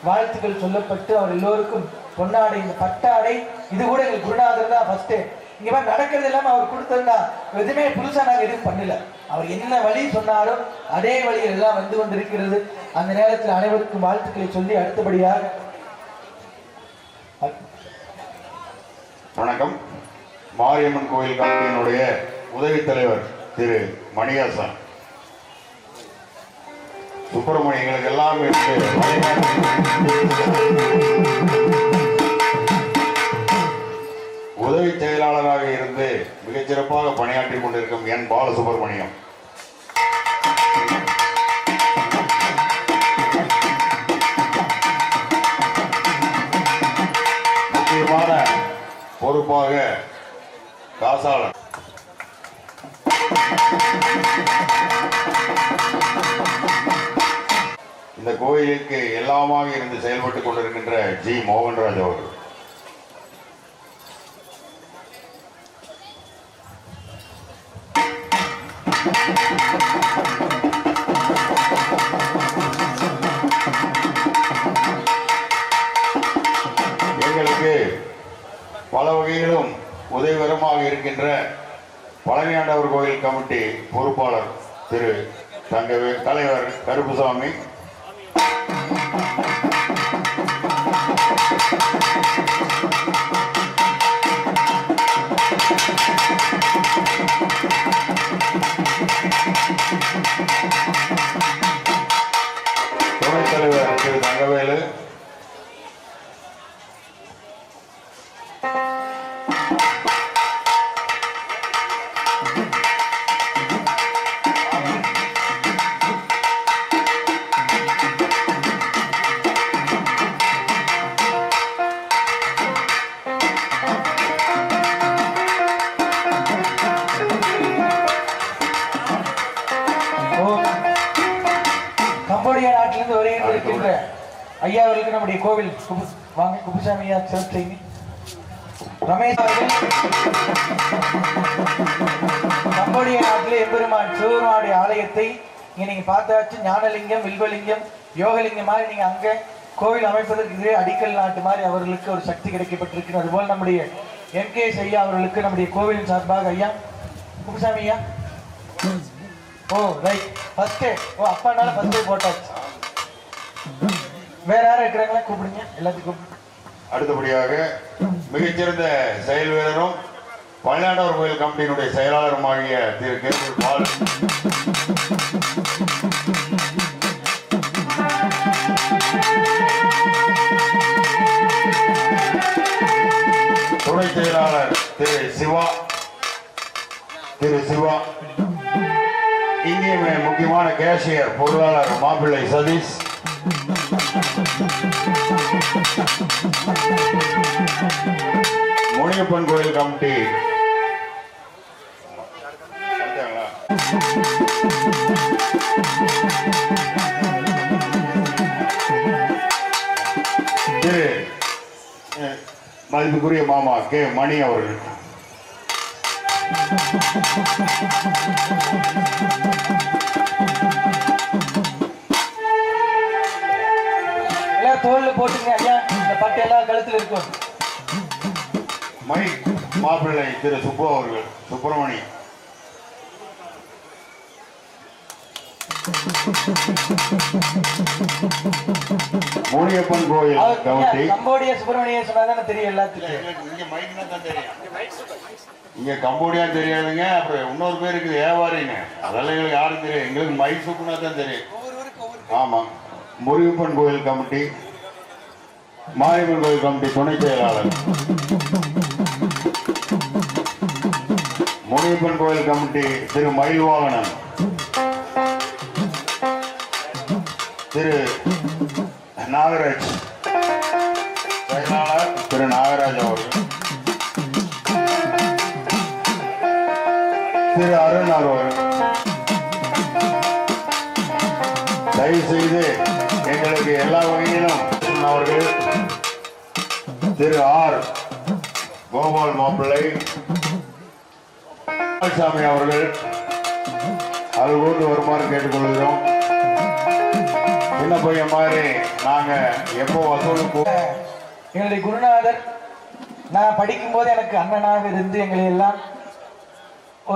[SPEAKER 4] வாழ்த்துக்கள் சொல்லப்பட்டு அவர் எல்லோருக்கும் பொன்னாடை, இந்த பட்டாடை இது கூட எங்கள் குருநாதர் தான் ஃபர்ஸ்ட். இங்க மாதிரி நடக்கிறது இல்லாம அவர் கொடுத்திருந்தா எதுவுமே புதுசா நாங்க எதுவும் பண்ணல. அவர் என்ன வழி சொன்னாலும் அதே வழியில் எல்லாம் வந்து கொண்டிருக்கிறது. அந்த நேரத்தில் அனைவருக்கும் வாழ்த்துக்களை சொல்லி அடுத்தபடியாக
[SPEAKER 3] வணக்கம். மாரியம்மன் கோயில் கமிட்டியினுடைய உதவி தலைவர் திரு மணியாசன் சுப்பிரமணியம் எங்களுக்கு எல்லாம் உதவி செயலாளராக இருந்து மிகச்சிறப்பாக பணியாற்றி கொண்டிருக்கும் என் பாலசுப்ரமணியம், முக்கியமான பொறுப்பாக காசாளன் இந்த கோயிலுக்கு எல்லாமாக இருந்து செயல்பட்டுக் கொண்டிருக்கின்ற ஜி மோகன்ராஜ் அவர்கள், எங்களுக்கு பல வகையிலும் உதவிகரமாக இருக்கின்ற பழனியாண்டவர் கோயில் கமிட்டி பொறுப்பாளர் திரு தலைவர் கருப்புசாமி, துணைத் தலைவர் திரு தங்கவேலு,
[SPEAKER 4] கம்போடியா நாட்டிலிருந்து வருகின்ற ஐயா அவர்களுக்கு நம்முடைய கோவில் வாங்க குப்புசாமி ஐயா சிறப்பு செய்தி ரமேஷ் அவர்கள் கம்போடியா நாட்டிலே எம்பெருமான் சிவபெருமானுடைய ஆலயத்தை இங்க நீங்க பார்த்தாச்சு. ஞானலிங்கம், வில்வலிங்கம், யோகலிங்கம் மாதிரி நீங்க அங்க கோவில் அமைப்பதற்கு இதே அடிக்கல் நாட்டு மாதிரி அவர்களுக்கு ஒரு சக்தி கிடைக்கப்பட்டிருக்கு. அதுபோல் நம்முடைய எம்கேஎஸ் ஐயா அவர்களுக்கு நம்முடைய கோவிலின் சார்பாக ஐயா குப்புசாமி ஐயா ரைட் ஃபர்ஸ்ட் அப்பானால ஃபர்ஸ்ட் போட்டாச்சு. வேற யாரும் இருக்கிறாங்களா கூப்பிடுங்க, எல்லாத்தையும் கூப்பிடு.
[SPEAKER 3] அடுத்தபடியாக மிகச்சிறந்த செயல் வீரரும் பழனியாண்டவர் கோயில் கமிட்டியினுடைய செயலாளருமாகிய திரு கேபிள் பால், துணை செயலாளர் திரு சிவா, இங்கே முக்கியமான கேஷியர் பொருளாளர் மாப்பிள்ளை சதீஷ், முனியப்பன் கோயில் கமிட்டி திரு மதிப்புக்குரிய மாமா கே மணி அவர்கள்,
[SPEAKER 4] எல்லாம் தோல்ல போட்டுங்க ஐயா. இந்த பட்டு எல்லாம் கழுத்துல இருக்கும்.
[SPEAKER 5] மைக் மாப்பிள்ளை திரு சுப்பு அவர்கள், சுப்பிரமணி. முனியப்பன் கோயில் கமிட்டி.
[SPEAKER 4] கம்போடியா சுப்பிரமணிய சொன்னாதானே தெரியும் எல்லாத்துக்கும்.
[SPEAKER 5] இங்க மைக்னா தான் தெரியும். இங்க கம்போடியா தெரியாதுங்க. அப்புறம் இன்னொரு பேர் இருக்குது வியாபாரிங்க. அதெல்லாம் எங்களுக்கு யாரும் தெரியும். எங்களுக்கு மைக் சுப்புனா தான் தெரியும். ஆமா. முருகப்பன் கோயில் கமிட்டி, மாரியம்மன் கோயில் கமிட்டி துணை செயலாளர். முனியப்பன் கோயில் கமிட்டி திரு மயில்வாகனன், திரு நாகராஜ், செயலாளர் திரு நாகராஜ் அவர்கள், திரு அருண் அவர்கள். தயவு செய்து எங்களுக்கு எல்லா வகையிலும் அவர்கள், திரு ஆர் கோபால் மாப்பிள்ளை சாமி அவர்கள் அதுபோன்று வருமாறு கேட்டுக்கொள்கிறோம். சின்ன பையன் மாதிரி நாங்க எப்போ வசூலுக்கு
[SPEAKER 4] எங்களுடைய குருநாதர் நான் படிக்கும்போது எனக்கு அண்ணனாக இருந்து எங்களை எல்லாம்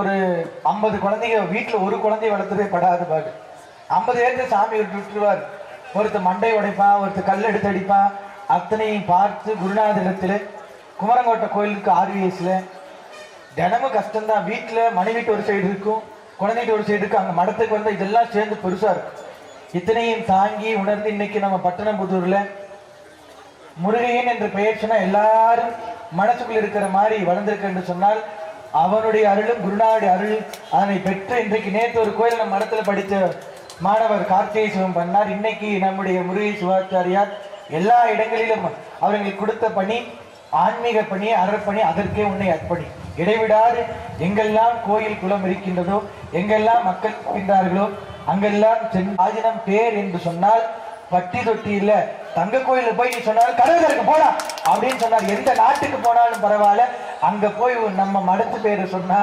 [SPEAKER 4] ஒரு 50 குழந்தைங்க வீட்டில் ஒரு குழந்தைய வளர்த்துவே படாது பாடு. 50 பேருக்கு சாமி விட்டுருவார். ஒருத்தர் மண்டை உடைப்பான், ஒருத்தர் கல் எடுத்து அடிப்பான். அத்தனையும் பார்த்து குருநாதரிடத்தில் குமரங்கோட்டை கோயிலுக்கு RVSல தினமும் கஷ்டம்தான். வீட்டில் மனைவி வீட்டு ஒரு சைடு இருக்கும், குழந்தைகிட்ட ஒரு சைடு இருக்கும். அங்கே மடத்துக்கு வந்து இதெல்லாம் சேர்ந்து பெருசாக இருக்கும். இத்தனையும் தாங்கி உணர்ந்து இன்னைக்கு நம்ம பட்டணம்புதூர்ல முருகையன் என்ற பெயர் சொன்னா எல்லாரும் மனசுக்குள் இருக்கிற மாதிரி வளர்ந்திருக்கு என்று சொன்னால் அவனுடைய அருளும் குருநாவுடைய அருள் அதனை பெற்று இன்றைக்கு நேற்று ஒரு கோயில் நம்ம மடத்துல படித்த மாணவர் கார்த்திகை சிவம் பண்ணார். இன்னைக்கு நம்முடைய முருகை சிவாச்சாரியார் எல்லா இடங்களிலும் அவர்களுக்கு கொடுத்த பணி ஆன்மீக பணி, அறப்பணி, அதற்கே உன்னை அர்ப்பணி. இடைவிடாது எங்கெல்லாம் கோயில் குளம் இருக்கின்றதோ, எங்கெல்லாம் மக்கள் இருக்கின்றார்களோ அங்கெல்லாம் ஆதினம் பேர் என்று சொன்னால் பட்டி தொட்டி இல்ல தங்க கோயில போய் நீ சொன்னாலும் கடவுளருக்கு போலாம் அப்படின்னு சொன்னார். எந்த நாட்டுக்கு போனாலும் பரவாயில்ல, அங்க போய் நம்ம மடத்து பேரு சொன்னா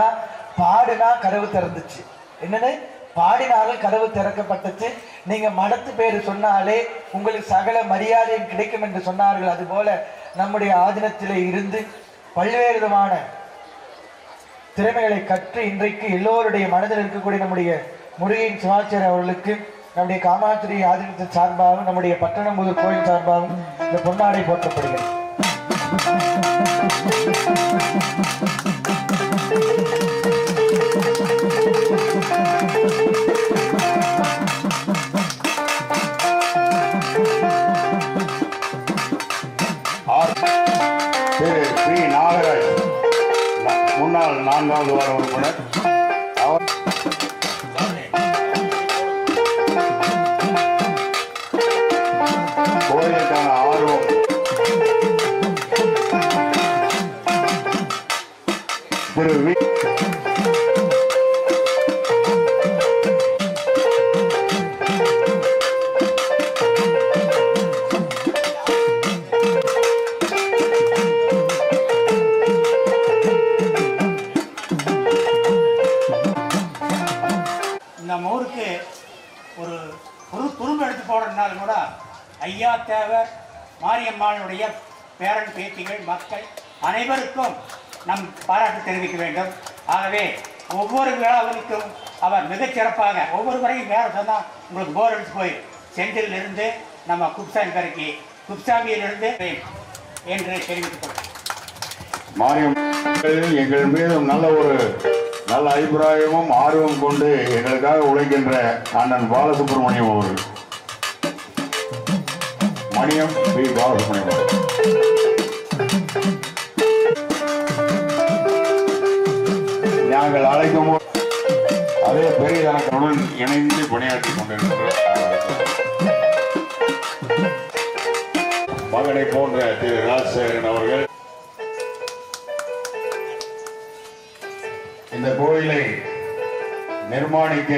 [SPEAKER 4] பாடுனா கதவு திறந்துச்சு. என்னன்னு பாடினாலும் கதவு திறக்கப்பட்டுச்சு. நீங்க மடத்து பேரு சொன்னாலே உங்களுக்கு சகல மரியாதையும் கிடைக்கும் என்று சொன்னார்கள். அது போல நம்முடைய ஆதீனத்திலே இருந்து பல்வேறு விதமான திறமைகளை கற்று இன்றைக்கு எல்லோருடைய மனதில் இருக்கக்கூடிய நம்முடைய முருகையின் சிவாச்சாரியர் அவர்களுக்கு நம்முடைய காமாட்சி ஆதீனத்தின் சார்பாகவும் நம்முடைய பட்டணம்புதூர் கோயில் சார்பாகவும் இந்த பொன்னாடை போற்றப்படுகிறது.
[SPEAKER 5] திரு பி நாகராஜ், முன்னாள் 4வது வார உறுப்பினர். கோயிலுக்கான ஆர்வம் திரு வி
[SPEAKER 6] நம்ம ஊருக்கு ஒரு துரும்பு எடுத்து போடுறதுனால கூட ஐயா தேவர் மாரியம்மாளுடைய பேரன் பேத்திகள் மக்கள் அனைவருக்கும் நம் பாராட்டு தெரிவிக்க வேண்டும். ஆகவே ஒவ்வொரு விழாவிற்கும் அவர் மிகச்சிறப்பாக ஒவ்வொரு வரையும் வேறு சொன்னால் உங்களுக்கு போர் அடிச்சு போய் செந்திலிருந்து நம்ம குப்சாமி கரைக்கு குப்சாமியிலிருந்து என்று தெரிவித்துக் கொள்கிறேன்.
[SPEAKER 5] மாரியம் எங்கள் மீதும் நல்ல அபிப்பிராயமும் ஆர்வம் கொண்டு எங்களுக்காக உழைக்கின்ற அண்ணன் பாலசுப்ரமணியம் அவர்கள், மணியம் பி பாலசுப்ரமணியம் அவர்கள். நாங்கள் அழைக்கும் போது அதே பெரிய தனத்துடன் இணைந்து பணியாற்றி கொண்டிருக்கிறோம். மகனை போன்ற திரு ராஜசேகரன் அவர்கள் இந்த கோயிலை நிர்மாணிக்க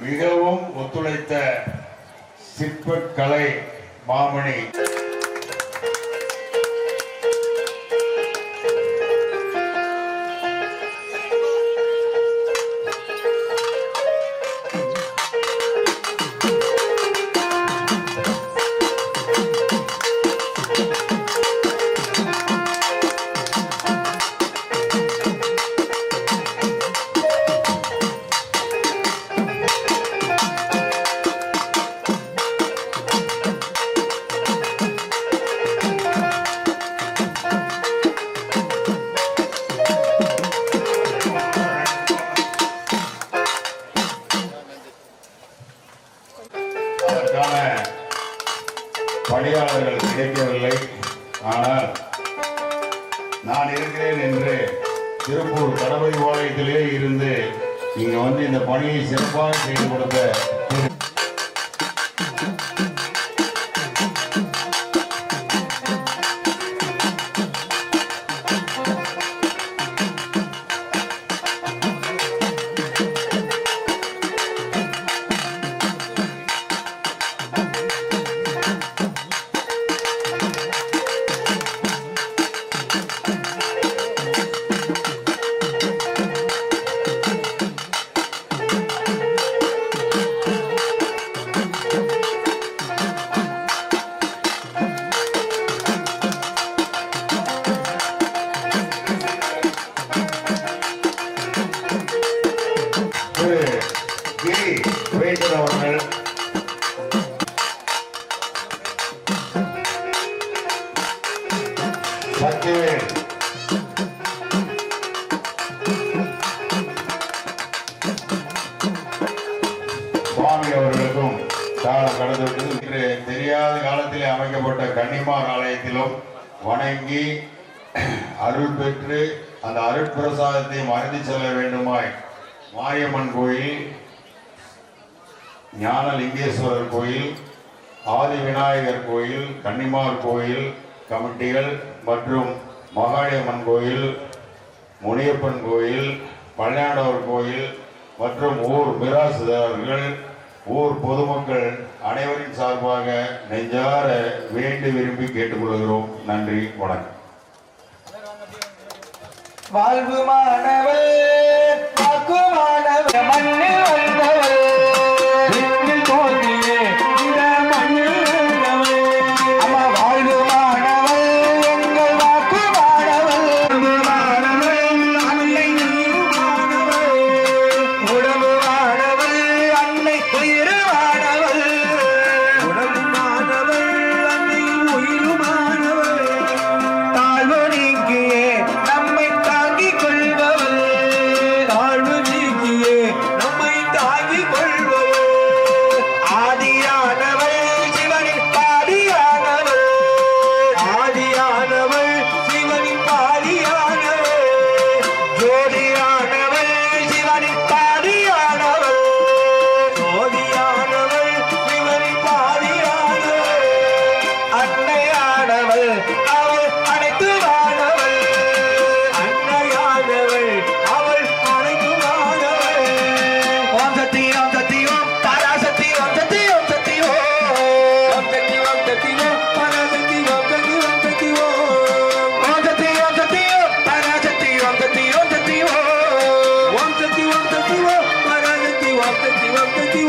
[SPEAKER 5] மிகவும் ஒத்துழைத்த சிற்பக்கலை மாமணி செய்கிறேன் என்று திருப்பூர் கடவுள்பாளையத்திலே இருந்து இங்க வந்து இந்த பணியை சிறப்பாக செய்து கொடுத்த அவர்கள் சக்திவேல் சுவாமி அவர்களுக்கும் காலம் கடந்துவிட்டது. இன்று தெரியாத காலத்திலே அமைக்கப்பட்ட கன்னிமார் ஆலயத்திலும் வணங்கி அருள் பெற்று அந்த அருட்பிரசாதத்தை மறைந்து செல்ல வேண்டுமாய் மாரியம்மன் கோயில், ஞானலிங்கேஸ்வரர் கோயில், ஆதி விநாயகர் கோயில், கன்னிமார் கோயில் கமிட்டிகள் மற்றும் மகாளியம்மன் கோயில், முனியப்பன் கோயில், பழனியாண்டவர் கோயில் மற்றும் ஊர் மிராசுதாரர்கள், ஊர் பொதுமக்கள் அனைவரின் சார்பாக நெஞ்சார வேண்டி விரும்பி கேட்டுக்கொள்கிறோம். நன்றி, வணக்கம்.
[SPEAKER 4] வாழ்வு மாணவர் வாக்கு மாணவர் மண்ணில் வந்தவர் விண்ணில் தோன்றியே இந்த மண்ணில் வந்தவர். அம்மா வாழ்வு மாணவர் எங்கள் வாக்கு மாணவர் மாணவர் அன்னை நீர் மாணவர் உடம்பு மாணவர் அன்னை உயிர் மாணவர் உடம்பு மாணவர் அன்னை உயிர் மாணவர் தாழ்வு நீக்கியே நம்மை தாங்கிக் கொள்பவர் தாழ்வு நீக்கியே நம்மை தாங்கிக் கொள்பவர் ஆதியானவர் சிவனின் பாதியானவர் ஆதியானவர் சிவனின் பாதியானவர் ஜோதியானவர் சிவனின் பாதியானவர் ஜோதியானவர் சிவனின் பாதியானவர் அன்னையானவர் அவள் அனைத்து வானவள் அன்னையானவள் அவள் அனைத்து வானவள் ஓம் சக்தி ஓம் சக்தி ஓம் பராசக்தி ஓம் சக்தி ஓம் சக்தி ஓம் சக்தி ஓம் சக்தி ஓம் பராசக்தி ஓம் சக்தி ஓம் சக்தி ஓம் சக்தி ஓம் சக்தி ஓம் பராசக்தி ஓம் சக்தி ஓம் சக்தி ஓம் சக்தி ஓம் சக்தி ஓம் பராசக்தி ஓம் சக்தி ஓம் சக்தி